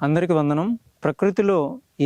అందరికి వందనం. ప్రకృతిలో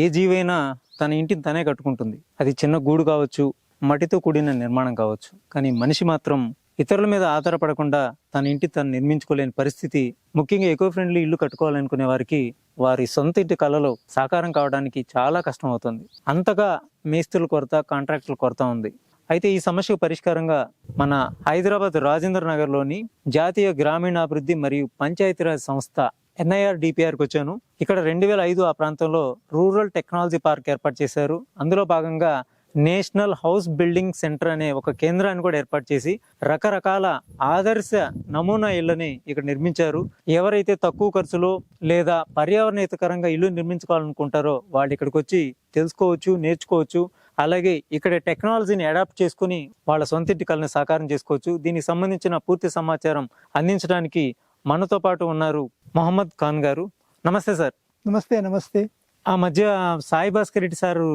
ఏ జీవైనా తన ఇంటిని తనే కట్టుకుంటుంది. అది చిన్న గూడు కావచ్చు, మట్టితో కూడిన నిర్మాణం కావచ్చు. కానీ మనిషి మాత్రం ఇతరుల మీద ఆధారపడకుండా తన ఇంటి తను నిర్మించుకోలేని పరిస్థితి. ముఖ్యంగా ఎకో ఫ్రెండ్లీ ఇల్లు కట్టుకోవాలనుకునే వారికి వారి సొంత ఇంటి కళలో సాకారం కావడానికి చాలా కష్టం అవుతుంది. అంతగా మేస్త్రుల కొరత, కాంట్రాక్టుల కొరత ఉంది. అయితే ఈ సమస్యకు పరిష్కారంగా మన హైదరాబాద్ రాజేంద్ర నగర్లోని జాతీయ గ్రామీణాభివృద్ధి మరియు పంచాయతీరాజ్ సంస్థ NIRDPRకి వచ్చాను. ఇక్కడ 2005 ఆ ప్రాంతంలో రూరల్ టెక్నాలజీ పార్క్ ఏర్పాటు చేశారు. అందులో భాగంగా నేషనల్ హౌస్ బిల్డింగ్ సెంటర్ అనే ఒక కేంద్రాన్ని కూడా ఏర్పాటు చేసి రకరకాల ఆదర్శ నమూనా ఇళ్లని ఇక్కడ నిర్మించారు. ఎవరైతే తక్కువ ఖర్చులో లేదా పర్యావరణహితకరంగా ఇల్లు నిర్మించుకోవాలనుకుంటారో వాళ్ళు ఇక్కడికి వచ్చి తెలుసుకోవచ్చు, నేర్చుకోవచ్చు. అలాగే ఇక్కడ టెక్నాలజీని అడాప్ట్ చేసుకుని వాళ్ళ సొంత ఇంటి కళని సాకారం చేసుకోవచ్చు. దీనికి సంబంధించిన పూర్తి సమాచారం అందించడానికి మనతో పాటు ఉన్నారు మొహమ్మద్ ఖాన్ గారు. నమస్తే సార్. నమస్తే. ఆ మధ్య సాయి భాస్కర్ రెడ్డి సారు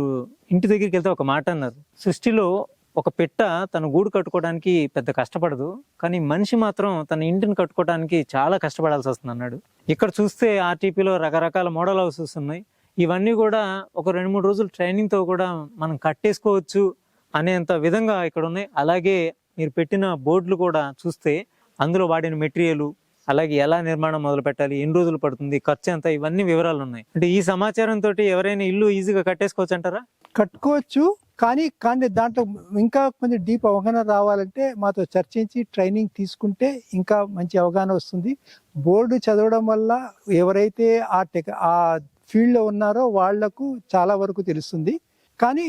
ఇంటి దగ్గరికి వెళ్తే ఒక మాట అన్నారు. సృష్టిలో ఒక పెట్ట తన గూడు కట్టుకోవడానికి పెద్ద కష్టపడదు, కానీ మనిషి మాత్రం తన ఇంటిని కట్టుకోవడానికి చాలా కష్టపడాల్సి వస్తుంది అన్నాడు. ఇక్కడ చూస్తే ఆర్టీపీలో రకరకాల మోడల్ హౌసెస్ ఉన్నాయి. ఇవన్నీ కూడా ఒక 2-3 రోజులు ట్రైనింగ్తో కూడా మనం కట్టేసుకోవచ్చు అనేంత విధంగా ఇక్కడ ఉన్నాయి. అలాగే మీరు పెట్టిన బోర్డులు కూడా చూస్తే అందులో వాడిన మెటీరియల్, అలాగే ఎలా నిర్మాణం మొదలు పెట్టాలి, ఎన్ని రోజులు పడుతుంది, ఖర్చు ఎంత, ఇవన్నీ వివరాలు ఉన్నాయి. అంటే ఈ సమాచారంతో ఎవరైనా ఇల్లు ఈజీగా కట్టేసుకోవచ్చు అంటారా? కట్టుకోవచ్చు, కానీ దాంట్లో ఇంకా కొంచెం డీప్ అవగాహన రావాలంటే మాతో చర్చించి ట్రైనింగ్ తీసుకుంటే ఇంకా మంచి అవగాహన వస్తుంది. బోర్డు చదవడం వల్ల ఎవరైతే ఆ ఫీల్డ్లో ఉన్నారో వాళ్లకు చాలా వరకు తెలుస్తుంది. కానీ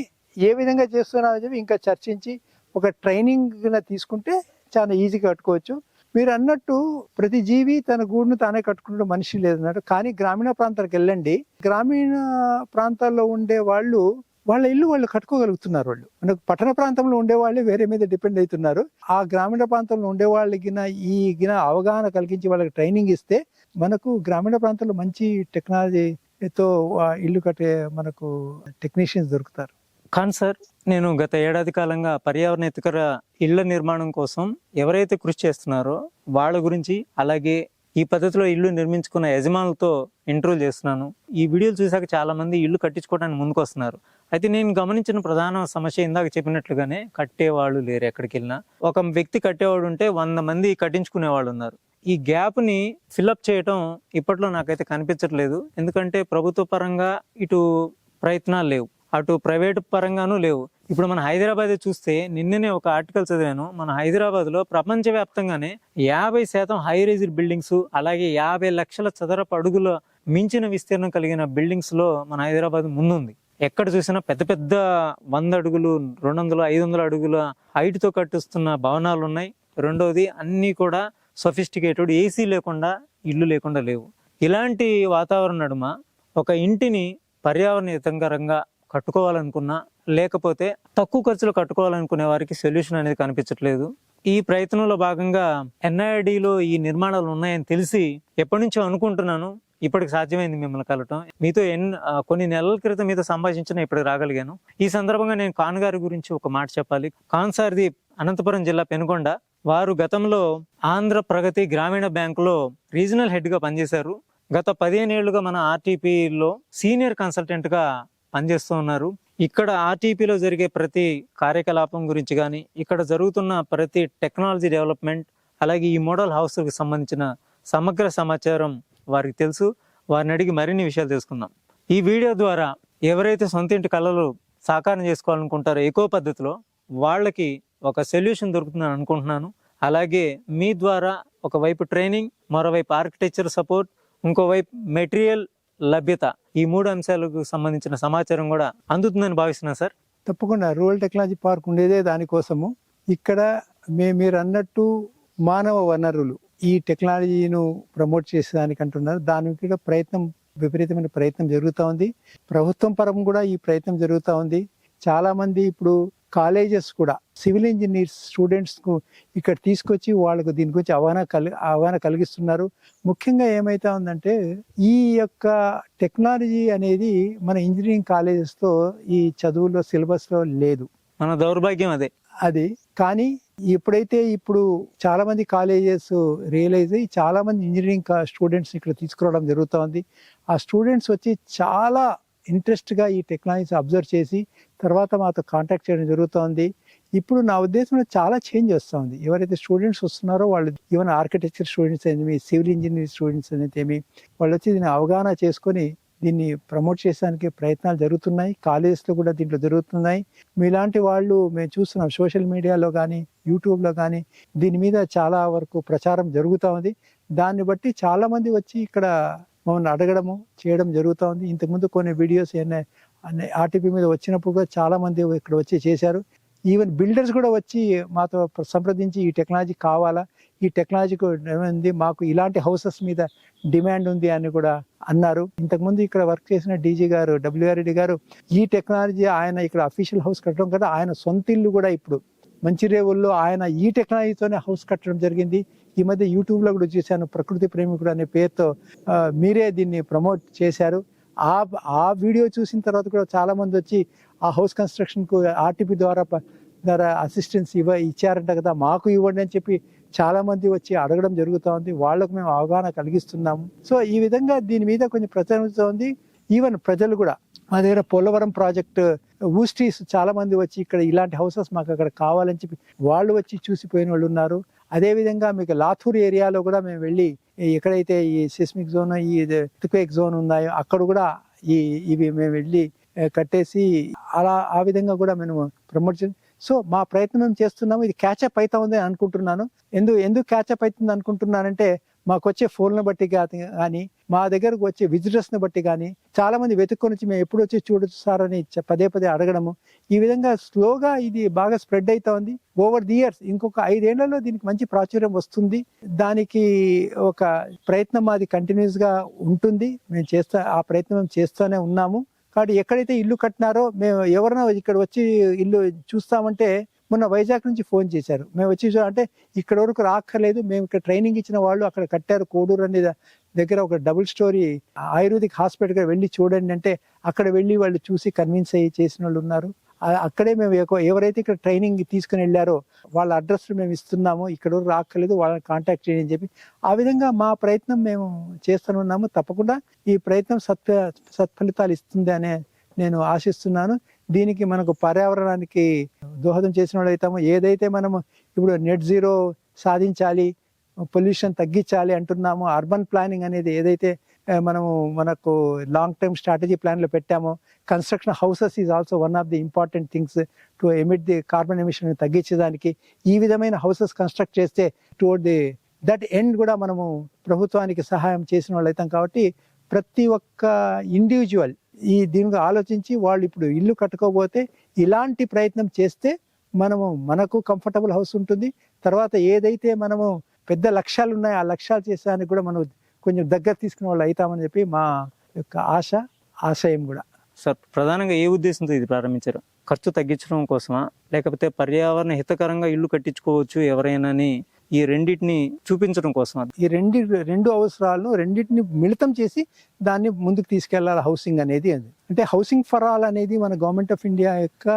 ఏ విధంగా చేస్తున్నారో చెప్పి ఇంకా చర్చించి ఒక ట్రైనింగ్ తీసుకుంటే చాలా ఈజీగా కట్టుకోవచ్చు. మీరు అన్నట్టు ప్రతి జీవి తన గూడును తానే కట్టుకుంటే మనిషి లేదన్నట్టు. కానీ గ్రామీణ ప్రాంతాలకు వెళ్ళండి, గ్రామీణ ప్రాంతాల్లో ఉండే వాళ్ళ ఇల్లు వాళ్ళు కట్టుకోగలుగుతున్నారు. వాళ్ళు మనకు పట్టణ ప్రాంతంలో ఉండే వాళ్ళే వేరే మీద డిపెండ్ అవుతున్నారు. ఆ గ్రామీణ ప్రాంతంలో ఉండే వాళ్ళకి అవగాహన కలిగించి వాళ్ళకి ట్రైనింగ్ ఇస్తే మనకు గ్రామీణ ప్రాంతంలో మంచి టెక్నాలజీతో ఇల్లు కట్టే మనకు టెక్నీషియన్స్ దొరుకుతారు. ఖాన్ సార్, నేను గత ఏడాది కాలంగా పర్యావరణహితకర ఇళ్ల నిర్మాణం కోసం ఎవరైతే కృషి చేస్తున్నారో వాళ్ళ గురించి, అలాగే ఈ పద్ధతిలో ఇల్లు నిర్మించుకున్న యజమానులతో ఇంటర్వ్యూ చేస్తున్నాను. ఈ వీడియోలు చూసాక చాలా మంది ఇల్లు కట్టించుకోవడానికి ముందుకు వస్తున్నారు. అయితే నేను గమనించిన ప్రధాన సమస్య ఇందాక చెప్పినట్లుగానే కట్టేవాళ్ళు లేరు. ఎక్కడికి వెళ్ళినా ఒక వ్యక్తి కట్టేవాడు ఉంటే 100 మంది కట్టించుకునే వాళ్ళు ఉన్నారు. ఈ గ్యాప్ ని ఫిల్అప్ చేయటం ఇప్పట్లో నాకైతే కనిపించట్లేదు. ఎందుకంటే ప్రభుత్వ పరంగా ఇటు ప్రయత్నాలు లేవు, అటు ప్రైవేట్ పరంగానూ లేవు. ఇప్పుడు మన హైదరాబాద్ చూస్తే నిన్ననే ఒక ఆర్టికల్ చదివాను. మన హైదరాబాద్ లో ప్రపంచవ్యాప్తంగానే 50% హై రైజ్డ్ బిల్డింగ్స్, అలాగే 50 లక్షల చదరపు అడుగుల మించిన విస్తీర్ణం కలిగిన బిల్డింగ్స్ లో మన హైదరాబాద్ ముందుంది. ఎక్కడ చూసినా పెద్ద పెద్ద 100 అడుగులు, 200, 500 అడుగుల హైట్ తో కట్టిస్తున్న భవనాలు ఉన్నాయి. రెండోది అన్ని కూడా సొఫిస్టికేటెడ్, ఏసీ లేకుండా ఇల్లు లేకుండా లేవు. ఇలాంటి వాతావరణం నడుమ ఒక ఇంటిని పర్యావరణహితంగా కట్టుకోవాలనుకున్నా, లేకపోతే తక్కువ ఖర్చులో కట్టుకోవాలనుకునే వారికి సొల్యూషన్ అనేది కనిపించట్లేదు. ఈ ప్రయత్నంలో భాగంగా NIRDలో ఈ నిర్మాణాలు ఉన్నాయని తెలిసి ఎప్పటి నుంచో అనుకుంటున్నాను. ఇప్పటికి సాధ్యమైంది మిమ్మల్ని కలవటం. మీతో కొన్ని నెలల క్రితం మీతో సంభాషించిన ఇప్పటికి రాగలిగాను. ఈ సందర్భంగా నేను ఖాన్ గారి గురించి ఒక మాట చెప్పాలి. ఖాన్ సార్ది అనంతపురం జిల్లా పెనుగొండ. వారు గతంలో ఆంధ్ర ప్రగతి గ్రామీణ బ్యాంకులో రీజనల్ హెడ్ గా పనిచేశారు. గత 15 ఏళ్లుగా మన RTPలో సీనియర్ కన్సల్టెంట్ గా పనిచేస్తూ ఉన్నారు. ఇక్కడ RTPలో జరిగే ప్రతి కార్యకలాపం గురించి కానీ, ఇక్కడ జరుగుతున్న ప్రతి టెక్నాలజీ డెవలప్మెంట్, అలాగే ఈ మోడల్ హౌస్కి సంబంధించిన సమగ్ర సమాచారం వారికి తెలుసు. వారిని అడిగి మరిన్ని విషయాలు తెలుసుకుందాం. ఈ వీడియో ద్వారా ఎవరైతే సొంత ఇంటి కళలు సాకారం చేసుకోవాలనుకుంటారో ఎకో పద్ధతిలో, వాళ్ళకి ఒక సొల్యూషన్ దొరుకుతుందని అనుకుంటున్నాను. అలాగే మీ ద్వారా ఒకవైపు ట్రైనింగ్, మరోవైపు ఆర్కిటెక్చర్ సపోర్ట్, ఇంకోవైపు మెటీరియల్ లభ్యత, ఈ 3 అంశాలకు సంబంధించిన సమాచారం కూడా అందుతుందని భావిస్తున్నాను సార్. తప్పకుండా. రూరల్ టెక్నాలజీ పార్క్ ఉండేదే దానికోసము. ఇక్కడ మీరు అన్నట్టు మానవ వనరులు ఈ టెక్నాలజీను ప్రమోట్ చేసేదానికి అంటున్నారు. దానికి విపరీతమైన ప్రయత్నం జరుగుతూ ఉంది. ప్రభుత్వం పరం కూడా ఈ ప్రయత్నం జరుగుతూ ఉంది. చాలా మంది ఇప్పుడు కాలేజెస్ కూడా సివిల్ ఇంజనీర్స్ స్టూడెంట్స్ కు ఇక్కడ తీసుకొచ్చి వాళ్ళకు దీని గురించి అవగాహన కలిగిస్తున్నారు. ముఖ్యంగా ఏమైతా ఉందంటే ఈ యొక్క టెక్నాలజీ అనేది మన ఇంజనీరింగ్ కాలేజెస్ తో ఈ చదువులో సిలబస్ లో లేదు. మన దౌర్భాగ్యం అది. కానీ ఎప్పుడైతే ఇప్పుడు చాలా మంది కాలేజెస్ రియలైజ్ అయ్యి చాలా మంది ఇంజనీరింగ్ స్టూడెంట్స్ ఇక్కడ తీసుకురావడం జరుగుతోంది. ఆ స్టూడెంట్స్ వచ్చి చాలా ఇంట్రెస్ట్గా ఈ టెక్నాలజీస్ అబ్జర్వ్ చేసి తర్వాత మాతో కాంటాక్ట్ చేయడం జరుగుతోంది. ఇప్పుడు నా ఉద్దేశంలో చాలా చేంజ్ వస్తుంది. ఎవరైతే స్టూడెంట్స్ వస్తున్నారో వాళ్ళు ఈవెన్ ఆర్కిటెక్చర్ స్టూడెంట్స్ అనేవి, సివిల్ ఇంజనీరింగ్ స్టూడెంట్స్ అనేది వాళ్ళు వచ్చి దీన్ని అవగాహన చేసుకొని దీన్ని ప్రమోట్ చేయడానికి ప్రయత్నాలు జరుగుతున్నాయి. కాలేజెస్లో కూడా దీంట్లో జరుగుతున్నాయి. మీలాంటి వాళ్ళు మేము చూస్తున్నాం సోషల్ మీడియాలో కానీ యూట్యూబ్లో కానీ దీని మీద చాలా వరకు ప్రచారం జరుగుతూ ఉంది. దాన్ని బట్టి చాలా మంది వచ్చి ఇక్కడ మమ్మల్ని అడగడము చేయడం జరుగుతూ ఉంది. ఇంతకుముందు కొన్ని వీడియోస్ ఆర్టీపీ మీద వచ్చినప్పుడు కూడా చాలా మంది ఇక్కడ వచ్చి చేశారు. ఈవెన్ బిల్డర్స్ కూడా వచ్చి మాతో సంప్రదించి ఈ టెక్నాలజీ కావాలా, ఈ టెక్నాలజీకి ఏమైంది, మాకు ఇలాంటి హౌసెస్ మీద డిమాండ్ ఉంది అని కూడా అన్నారు. ఇంతకుముందు ఇక్కడ వర్క్ చేసిన డీజీ గారు WR రెడ్డి గారు ఈ టెక్నాలజీ ఆయన ఇక్కడ అఫీషియల్ హౌస్ కట్టడం కదా, ఆయన సొంత ఇల్లు కూడా ఇప్పుడు మంచిరేవుల్లో ఆయన ఈ టెక్నాలజీతోనే హౌస్ కట్టడం జరిగింది. ఈ మధ్య యూట్యూబ్లో కూడా చూశాను, ప్రకృతి ప్రేమికుడు అనే పేరుతో మీరే దీన్ని ప్రమోట్ చేశారు. ఆ వీడియో చూసిన తర్వాత కూడా చాలా మంది వచ్చి ఆ హౌస్ కన్స్ట్రక్షన్కు ఆర్టీపీ ద్వారా అసిస్టెన్స్ ఇచ్చారంట కదా, మాకు ఇవ్వండి అని చెప్పి చాలా మంది వచ్చి అడగడం జరుగుతూ ఉంది. వాళ్ళకు మేము అవగాహన కలిగిస్తున్నాము. సో ఈ విధంగా దీని మీద కొంచెం ప్రచారం ఉంది. ఈవెన్ ప్రజలు కూడా మా దగ్గర పోలవరం ప్రాజెక్ట్ ఊస్టీస్ చాలా మంది వచ్చి ఇక్కడ ఇలాంటి హౌసెస్ మాకు అక్కడ కావాలని చెప్పి వాళ్ళు వచ్చి చూసిపోయిన వాళ్ళు ఉన్నారు. అదేవిధంగా మీకు లాథూర్ ఏరియాలో కూడా మేము వెళ్ళి ఎక్కడైతే ఈ సిస్మిక్ జోన్, ఈ ఎర్త్క్వేక్ జోన్ ఉన్నాయో అక్కడ కూడా ఇవి మేము వెళ్ళి కట్టేసి ఆ విధంగా కూడా మేము ప్రమోట్ చేస్తాం. సో మా ప్రయత్నం మేము చేస్తున్నాము. ఇది క్యాచప్ అవుతా ఉంది అనుకుంటున్నాను. ఎందుకు క్యాచప్ అవుతుంది అనుకుంటున్నానంటే మాకు వచ్చే ఫోన్లను బట్టి కానీ మా దగ్గరకు వచ్చే విజిటర్స్ని బట్టి కానీ చాలా మంది వెతుక్కొని వచ్చి మేము ఎప్పుడు వచ్చి చూడొచ్చు సార్ అని పదే అడగడము. ఈ విధంగా స్లోగా ఇది బాగా స్ప్రెడ్ అవుతా ఉంది. ఓవర్ ది ఇయర్స్ ఇంకొక 5 ఏళ్లలో దీనికి మంచి ప్రాచుర్యం వస్తుంది. దానికి ఒక ప్రయత్నం మాది కంటిన్యూస్ గా ఉంటుంది. మేము ఆ ప్రయత్నం చేస్తూనే ఉన్నాము. కాబట్టి ఎక్కడైతే ఇల్లు కట్టినారో మేము ఎవరైనా ఇక్కడ వచ్చి ఇల్లు చూస్తామంటే మొన్న వైజాగ్ నుంచి ఫోన్ చేశారు. మేము వచ్చి అంటే ఇక్కడ వరకు రాక్కర్లేదు, మేము ఇక్కడ ట్రైనింగ్ ఇచ్చిన వాళ్ళు అక్కడ కట్టారు కోడూరు అనే దగ్గర ఒక డబుల్ స్టోరీ ఆయుర్వేదిక్ హాస్పిటల్కి వెళ్ళి చూడండి అంటే అక్కడ వెళ్ళి వాళ్ళు చూసి కన్విన్స్ అయ్యి చేసిన వాళ్ళు ఉన్నారు. అక్కడే మేము ఎవరైతే ఇక్కడ ట్రైనింగ్ తీసుకుని వెళ్ళారో వాళ్ళ అడ్రస్ మేము ఇస్తున్నాము, ఇక్కడ వరకు రాక్కర్లేదు, వాళ్ళని కాంటాక్ట్ చేయండి అని చెప్పి ఆ విధంగా మా ప్రయత్నం మేము చేస్తున్నాము. తప్పకుండా ఈ ప్రయత్నం సత్ఫలితాలు ఇస్తుంది అనే నేను ఆశిస్తున్నాను. దీనికి మనకు పర్యావరణానికి దోహదం చేసిన వాళ్ళు అవుతాము. ఏదైతే మనము ఇప్పుడు నెట్ జీరో సాధించాలి, పొల్యూషన్ తగ్గించాలి అంటున్నామో, అర్బన్ ప్లానింగ్ అనేది ఏదైతే మనకు లాంగ్ టర్మ్ స్ట్రాటజీ ప్లాన్లో పెట్టామో, construction houses is also one of the important things to emit the carbon emission తగ్గించేదానికి. ఈ విధమైన హౌసెస్ కన్స్ట్రక్ట్ చేస్తే టువర్డ్ దట్ ఎండ్ కూడా మనము ప్రభుత్వానికి సహాయం చేసిన వాళ్ళు అవుతాం. కాబట్టి ప్రతి ఒక్క ఇండివిజువల్ దీనికి ఆలోచించి వాళ్ళు ఇప్పుడు ఇల్లు కట్టుకోబోతే ఇలాంటి ప్రయత్నం చేస్తే మనకు కంఫర్టబుల్ హౌస్ ఉంటుంది. తర్వాత ఏదైతే మనము పెద్ద లక్ష్యాలు ఉన్నాయో ఆ లక్ష్యాలు చేసేదానికి కూడా మనం కొంచెం దగ్గర తీసుకునే వాళ్ళు అవుతామని చెప్పి మా యొక్క ఆశయం కూడా. సార్, ప్రధానంగా ఏ ఉద్దేశంతో ఇది ప్రారంభించారు? ఖర్చు తగ్గించడం కోసమా, లేకపోతే పర్యావరణ హితకరంగా ఇల్లు కట్టించుకోవచ్చు ఎవరైనా ఈ రెండింటిని చూపించడం కోసం? ఈ రెండు అవసరాలను రెండింటిని మిళితం చేసి దాన్ని ముందుకు తీసుకెళ్లాలి హౌసింగ్ అనేది. అంటే హౌసింగ్ ఫర్ ఆల్ అనేది మన గవర్నమెంట్ ఆఫ్ ఇండియా యొక్క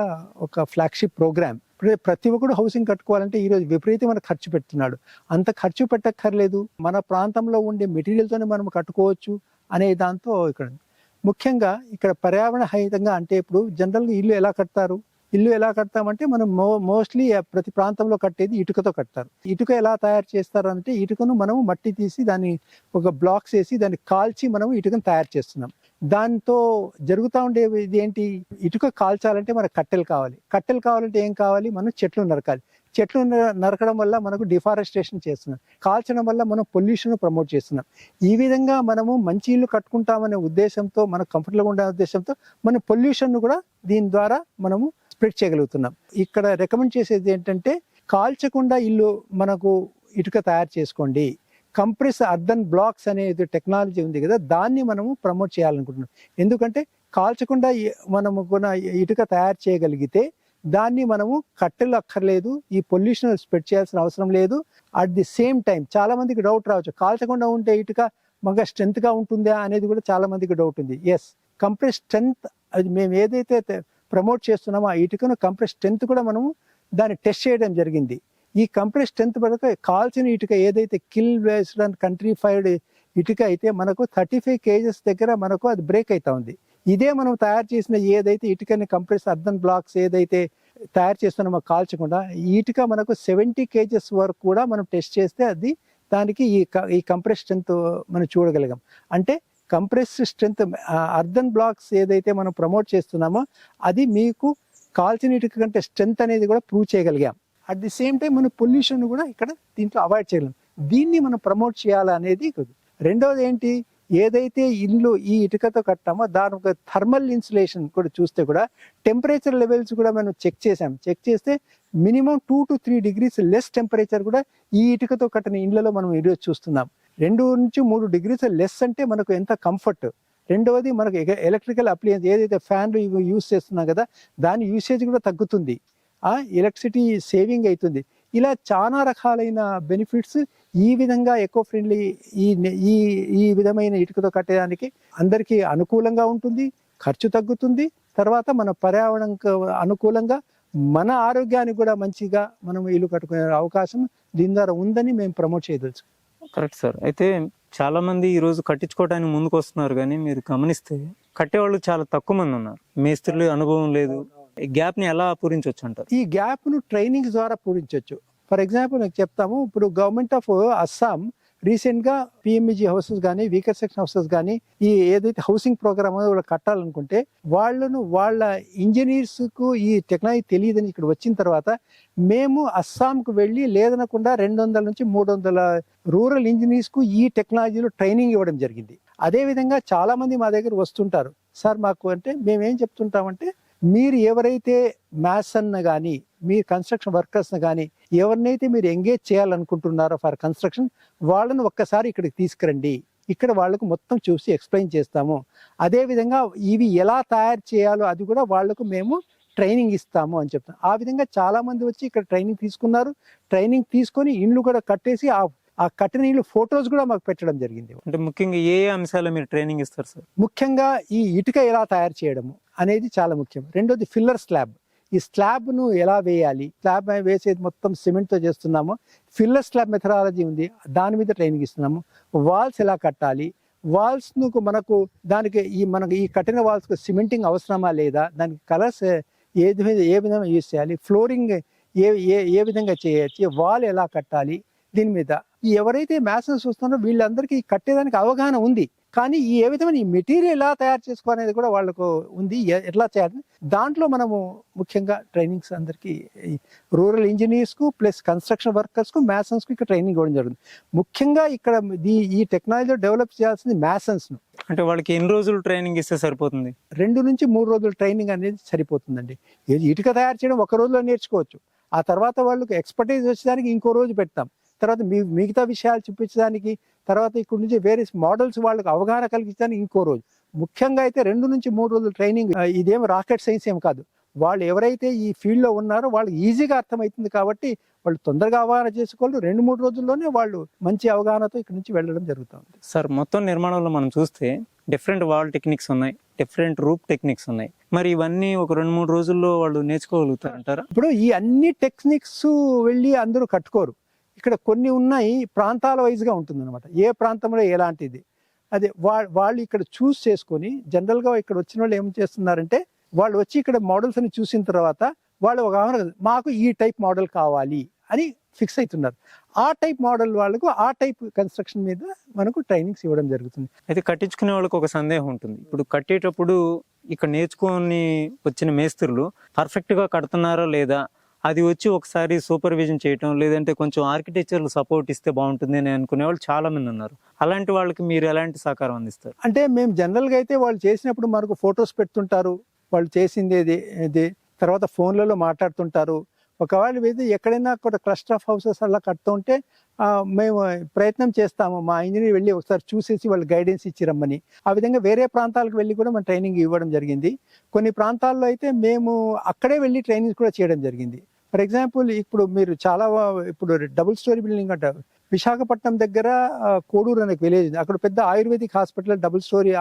ఒక ఫ్లాగ్షిప్ ప్రోగ్రామ్. ప్రతి ఒక్కరు హౌసింగ్ కట్టుకోవాలంటే ఈరోజు విపరీతమైన ఖర్చు పెడుతున్నాడు. అంత ఖర్చు పెట్టక్కర్లేదు, మన ప్రాంతంలో ఉండే మెటీరియల్తోనే మనం కట్టుకోవచ్చు అనే దాంతో ఇక్కడ ముఖ్యంగా ఇక్కడ పర్యావరణ రహితంగా అంటే ఇప్పుడు జనరల్గా ఇల్లు ఎలా కడతామంటే మనం మోస్ట్లీ ప్రతి ప్రాంతంలో కట్టేది ఇటుకతో కడతారు. ఇటుక ఎలా తయారు చేస్తారు అంటే ఇటుకను మనము మట్టి తీసి దాన్ని ఒక బ్లాక్స్ వేసి దాన్ని కాల్చి మనము ఇటుకను తయారు చేస్తున్నాం. దాంతో జరుగుతూ ఉండేది ఇది ఏంటి, ఇటుక కాల్చాలంటే మనకు కట్టెలు కావాలంటే ఏం కావాలి, మనం చెట్లు నరకాలి. చెట్లు నరకడం వల్ల మనకు డిఫారెస్టేషన్ చేస్తున్నాం, కాల్చడం వల్ల మనం పొల్యూషన్ ప్రమోట్ చేస్తున్నాం. ఈ విధంగా మనము మంచి ఇల్లు కట్టుకుంటామనే ఉద్దేశంతో, మనకు కంఫర్టబుల్గా ఉండే ఉద్దేశంతో మన పొల్యూషన్ కూడా దీని ద్వారా మనము స్ప్రెడ్ చేయగలుగుతున్నాం. ఇక్కడ రికమెండ్ చేసేది ఏంటంటే కాల్చకుండా ఇల్లు మనకు ఇటుక తయారు చేసుకోండి. కంప్రెస్ అర్బన్ బ్లాక్స్ అనేది టెక్నాలజీ ఉంది కదా, దాన్ని మనము ప్రమోట్ చేయాలనుకుంటున్నాం. ఎందుకంటే కాల్చకుండా మనము ఇటుక తయారు చేయగలిగితే దాన్ని మనము కట్టెలు అక్కర్లేదు, ఈ పొల్యూషన్ స్ప్రెడ్ చేయాల్సిన అవసరం లేదు. అట్ ది సేమ్ టైం చాలా మందికి డౌట్ రావచ్చు, కాల్చకుండా ఉంటే ఇటుక మగ స్ట్రెంత్గా ఉంటుందా అనేది కూడా చాలా మందికి డౌట్ ఉంది. ఎస్, కంప్రెస్ స్ట్రెంత్ అది మేము ఏదైతే ప్రమోట్ చేస్తున్నామో ఆ ఇటుకను కంప్రెస్ స్ట్రెంత్ కూడా మనము దాన్ని టెస్ట్ చేయడం జరిగింది. ఈ కంప్రెస్ స్ట్రెంత్ పడక కాల్చిన ఇటుక ఏదైతే కిల్ బేస్డ్ అండ్ కంట్రీఫైడ్ ఇటుక అయితే మనకు 35 kgs దగ్గర మనకు అది బ్రేక్ అవుతా ఉంది. ఇదే మనం తయారు చేసిన ఏదైతే ఇటుకని కంప్రెస్ అర్ధన్ బ్లాక్స్ ఏదైతే తయారు చేస్తున్నామో కాల్చకుండా ఈ ఇటుక మనకు 70 kgs వరకు కూడా మనం టెస్ట్ చేస్తే అది దానికి ఈ కంప్రెస్ స్ట్రెంత్ మనం చూడగలిగాం. అంటే కంప్రెస్ స్ట్రెంత్ అర్ధన్ బ్లాక్స్ ఏదైతే మనం ప్రమోట్ చేస్తున్నామో అది మీకు కాల్చిన ఇటుక కంటే స్ట్రెంత్ అనేది కూడా ప్రూవ్ చేయగలిగాం. అట్ ది సేమ్ టైం మనం పొల్యూషన్ కూడా ఇక్కడ దీంట్లో అవాయిడ్ చేయలేం. దీన్ని మనం ప్రమోట్ చేయాలనేది. రెండవది ఏంటి, ఏదైతే ఇల్లు ఈ ఇటుకతో కట్టామో దాని ఒక థర్మల్ ఇన్సులేషన్ కూడా చూస్తే కూడా టెంపరేచర్ లెవెల్స్ కూడా మనం చెక్ చేస్తే minimum 2 to 3 degrees less temperature కూడా ఈ ఇటుకతో కట్టిన ఇళ్లలో మనం ఈరోజు చూస్తున్నాం. 2 నుంచి 3 degrees లెస్ అంటే మనకు ఎంత కంఫర్ట్. రెండవది మనకు ఎలక్ట్రికల్ అప్లయన్స్ ఏదైతే ఫ్యాన్లు యూస్ చేస్తున్నాం కదా దాని యూసేజ్ కూడా తగ్గుతుంది, ఎలక్ట్రిసిటీ సేవింగ్ అవుతుంది. ఇలా చాలా రకాలైన బెనిఫిట్స్ ఈ విధంగా ఎకో ఫ్రెండ్లీ ఈ విధమైన ఇటుకతో కట్టడానికి అందరికీ అనుకూలంగా ఉంటుంది, ఖర్చు తగ్గుతుంది, తర్వాత మన పర్యావరణంకు అనుకూలంగా మన ఆరోగ్యానికి కూడా మంచిగా మనం ఇల్లు కట్టుకునే అవకాశం దీని ద్వారా ఉందని మేము ప్రమోట్ చేయదలుచు. Correct sir. అయితే చాలా మంది ఈ రోజు కట్టించుకోవడానికి ముందుకు వస్తున్నారు, కానీ మీరు గమనిస్తే కట్టేవాళ్ళు చాలా తక్కువ మంది ఉన్నారు. మేస్త్రులు అనుభవం లేదు. ఈ గ్యాప్ ని ఎలా పూరించవచ్చు అంటారు? ఈ గ్యాప్ ను ట్రైనింగ్ ద్వారా పూరించవచ్చు. ఫర్ ఎగ్జాంపుల్ నాకు చెప్తాము, ఇప్పుడు గవర్నమెంట్ ఆఫ్ అస్సాం రీసెంట్ గా పిఎంఈజీ హౌసెస్ కానీ వీకర్ సెక్షన్ హౌసెస్ కానీ ఈ ఏదైతే హౌసింగ్ ప్రోగ్రామ్ వాళ్ళు కట్టాలనుకుంటే వాళ్ళ ఇంజనీర్స్ కు ఈ టెక్నాలజీ తెలియదని ఇక్కడ వచ్చిన తర్వాత మేము అస్సాంకు వెళ్ళి లేదనకుండా 200 నుంచి 300 రూరల్ ఇంజనీర్స్ కు ఈ టెక్నాలజీలో ట్రైనింగ్ ఇవ్వడం జరిగింది. అదే విధంగా చాలా మంది మా దగ్గర వస్తుంటారు, సార్ మాకు అంటే మేమేం చెప్తుంటామంటే మీరు ఎవరైతే మ్యాసన్ కానీ మీ కన్స్ట్రక్షన్ వర్కర్స్ కానీ ఎవరినైతే మీరు ఎంగేజ్ చేయాలనుకుంటున్నారో ఫర్ కన్స్ట్రక్షన్ వాళ్ళను ఒక్కసారి ఇక్కడికి తీసుకురండి, ఇక్కడ వాళ్ళకు మొత్తం చూసి ఎక్స్ప్లెయిన్ చేస్తాము. అదేవిధంగా ఇవి ఎలా తయారు చేయాలో అది కూడా వాళ్ళకు మేము ట్రైనింగ్ ఇస్తాము అని చెప్తాం. ఆ విధంగా చాలా మంది వచ్చి ఇక్కడ ట్రైనింగ్ తీసుకున్నారు. ట్రైనింగ్ తీసుకొని ఇండ్లు కూడా కట్టేసి ఆ కట్టిన ఇల్లు ఫొటోస్ కూడా మాకు పెట్టడం జరిగింది. అంటే ముఖ్యంగా ఏ అంశాలు మీరు ట్రైనింగ్ ఇస్తారు సార్? ముఖ్యంగా ఈ ఇటుక ఎలా తయారు చేయడము అనేది చాలా ముఖ్యం. రెండోది ఫిల్లర్ స్లాబ్, ఈ స్లాబ్ ను ఎలా వేయాలి, స్లాబ్ వేసేది మొత్తం సిమెంట్ తో చేస్తున్నాము. ఫిల్లర్ స్లాబ్ మెథడాలజీ ఉంది, దాని మీద ట్రైనింగ్ ఇస్తున్నాము. వాల్స్ ఎలా కట్టాలి, వాల్స్ ను మనకు దానికి మనకు ఈ కట్టిన వాల్స్ కు సిమెంటింగ్ అవసరమా లేదా, దానికి కలర్స్ ఏ విధంగా యూజ్ చేయాలి, ఫ్లోరింగ్ ఏ విధంగా చేయొచ్చు, వాల్ ఎలా కట్టాలి, దీని మీద ఎవరైతే మ్యాసన్స్ చూస్తున్నారో వీళ్ళందరికీ కట్టేదానికి అవగాహన ఉంది. కానీ ఏ విధమైన ఈ మెటీరియల్ ఎలా తయారు చేసుకోవాలనేది కూడా వాళ్ళకు ఉంది, ఎట్లా చేయాలి. దాంట్లో మనము ముఖ్యంగా ట్రైనింగ్స్ అందరికీ రూరల్ ఇంజనీర్స్ కు ప్లస్ కన్స్ట్రక్షన్ వర్కర్స్ కు మ్యాసన్స్ కు ఇక్కడ ట్రైనింగ్ ఇవ్వడం జరుగుతుంది. ముఖ్యంగా ఇక్కడ ఈ టెక్నాలజీలో డెవలప్ చేయాల్సింది మ్యాసన్స్ ను. అంటే వాళ్ళకి ఎన్ని రోజులు ట్రైనింగ్ ఇస్తే సరిపోతుంది? 2 నుంచి 3 రోజులు ట్రైనింగ్ అనేది సరిపోతుందండి. ఇటుక తయారు చేయడం 1 రోజులో నేర్చుకోవచ్చు. ఆ తర్వాత వాళ్ళకి ఎక్స్పర్టైజ్ వచ్చేదానికి ఇంకో రోజు పెడతాం. తర్వాత మిగతా విషయాలు చూపించడానికి, తర్వాత ఇక్కడ నుంచి వేరే మోడల్స్ వాళ్ళకి అవగాహన కలిగించడానికి ఇంకో రోజు. ముఖ్యంగా అయితే 2 నుంచి 3 రోజులు ట్రైనింగ్. ఇదేం రాకెట్ సైన్స్ ఏం కాదు. వాళ్ళు ఎవరైతే ఈ ఫీల్డ్ లో ఉన్నారో వాళ్ళకి ఈజీగా అర్థమవుతుంది కాబట్టి వాళ్ళు తొందరగా అవగాహన చేసుకోవాలి. 2-3 రోజుల్లోనే వాళ్ళు మంచి అవగాహనతో ఇక్కడ నుంచి వెళ్ళడం జరుగుతుంది. సార్, మొత్తం నిర్మాణంలో మనం చూస్తే డిఫరెంట్ వాల్ టెక్నిక్స్ ఉన్నాయి, డిఫరెంట్ రూప్ టెక్నిక్స్ ఉన్నాయి. మరి ఇవన్నీ ఒక 2-3 రోజుల్లో వాళ్ళు నేర్చుకోగలుగుతారంటారా? ఇప్పుడు ఈ అన్ని టెక్నిక్స్ వెళ్ళి అందరూ కట్టుకోరు. ఇక్కడ కొన్ని ఉన్నాయి, ప్రాంతాల వైజ్గా ఉంటుంది అనమాట. ఏ ప్రాంతంలో ఎలాంటిది అదే వాళ్ళు ఇక్కడ చూస్ చేసుకొని జనరల్గా ఇక్కడ వచ్చిన వాళ్ళు ఏం చేస్తున్నారంటే వాళ్ళు వచ్చి ఇక్కడ మోడల్స్ అని చూసిన తర్వాత వాళ్ళు ఒక మాకు ఈ టైప్ మోడల్ కావాలి అని ఫిక్స్ అవుతున్నారు. ఆ టైప్ మోడల్ వాళ్ళకు ఆ టైప్ కన్స్ట్రక్షన్ మీద మనకు ట్రైనింగ్స్ ఇవ్వడం జరుగుతుంది. అయితే కట్టించుకునే వాళ్ళకి ఒక సందేహం ఉంటుంది, ఇప్పుడు కట్టేటప్పుడు ఇక్కడ నేర్చుకొని వచ్చిన మేస్త్రులు పర్ఫెక్ట్ గా కడుతున్నారా లేదా, అది వచ్చి ఒకసారి సూపర్విజన్ చేయటం, లేదంటే కొంచెం ఆర్కిటెక్చర్ సపోర్ట్ ఇస్తే బాగుంటుంది అని అనుకునే వాళ్ళు చాలా మంది ఉన్నారు. అలాంటి వాళ్ళకి మీరు ఎలాంటి సహకారం అందిస్తారు? అంటే మేము జనరల్గా అయితే వాళ్ళు చేసినప్పుడు మనకు ఫొటోస్ పెడుతుంటారు, వాళ్ళు చేసింది ఇది తర్వాత ఫోన్లలో మాట్లాడుతుంటారు. ఒకవేళ ఇది ఎక్కడైనా కూడా క్లస్టర్ ఆఫ్ హౌసెస్ అలా కడుతుంటే మేము ప్రయత్నం చేస్తాము, మా ఇంజనీర్ వెళ్ళి ఒకసారి చూసేసి వాళ్ళు గైడెన్స్ ఇచ్చి రమ్మని. ఆ విధంగా వేరే ప్రాంతాలకు వెళ్ళి కూడా మనం ట్రైనింగ్ ఇవ్వడం జరిగింది. కొన్ని ప్రాంతాల్లో అయితే మేము అక్కడే వెళ్ళి ట్రైనింగ్ కూడా చేయడం జరిగింది. ఫర్ ఎగ్జాంపుల్ ఇప్పుడు మీరు ఇప్పుడు డబుల్ స్టోరీ బిల్డింగ్ అంటారు, విశాఖపట్నం దగ్గర కోడూరు అనే విలేజ్, అక్కడ పెద్ద ayurvedic hospital double story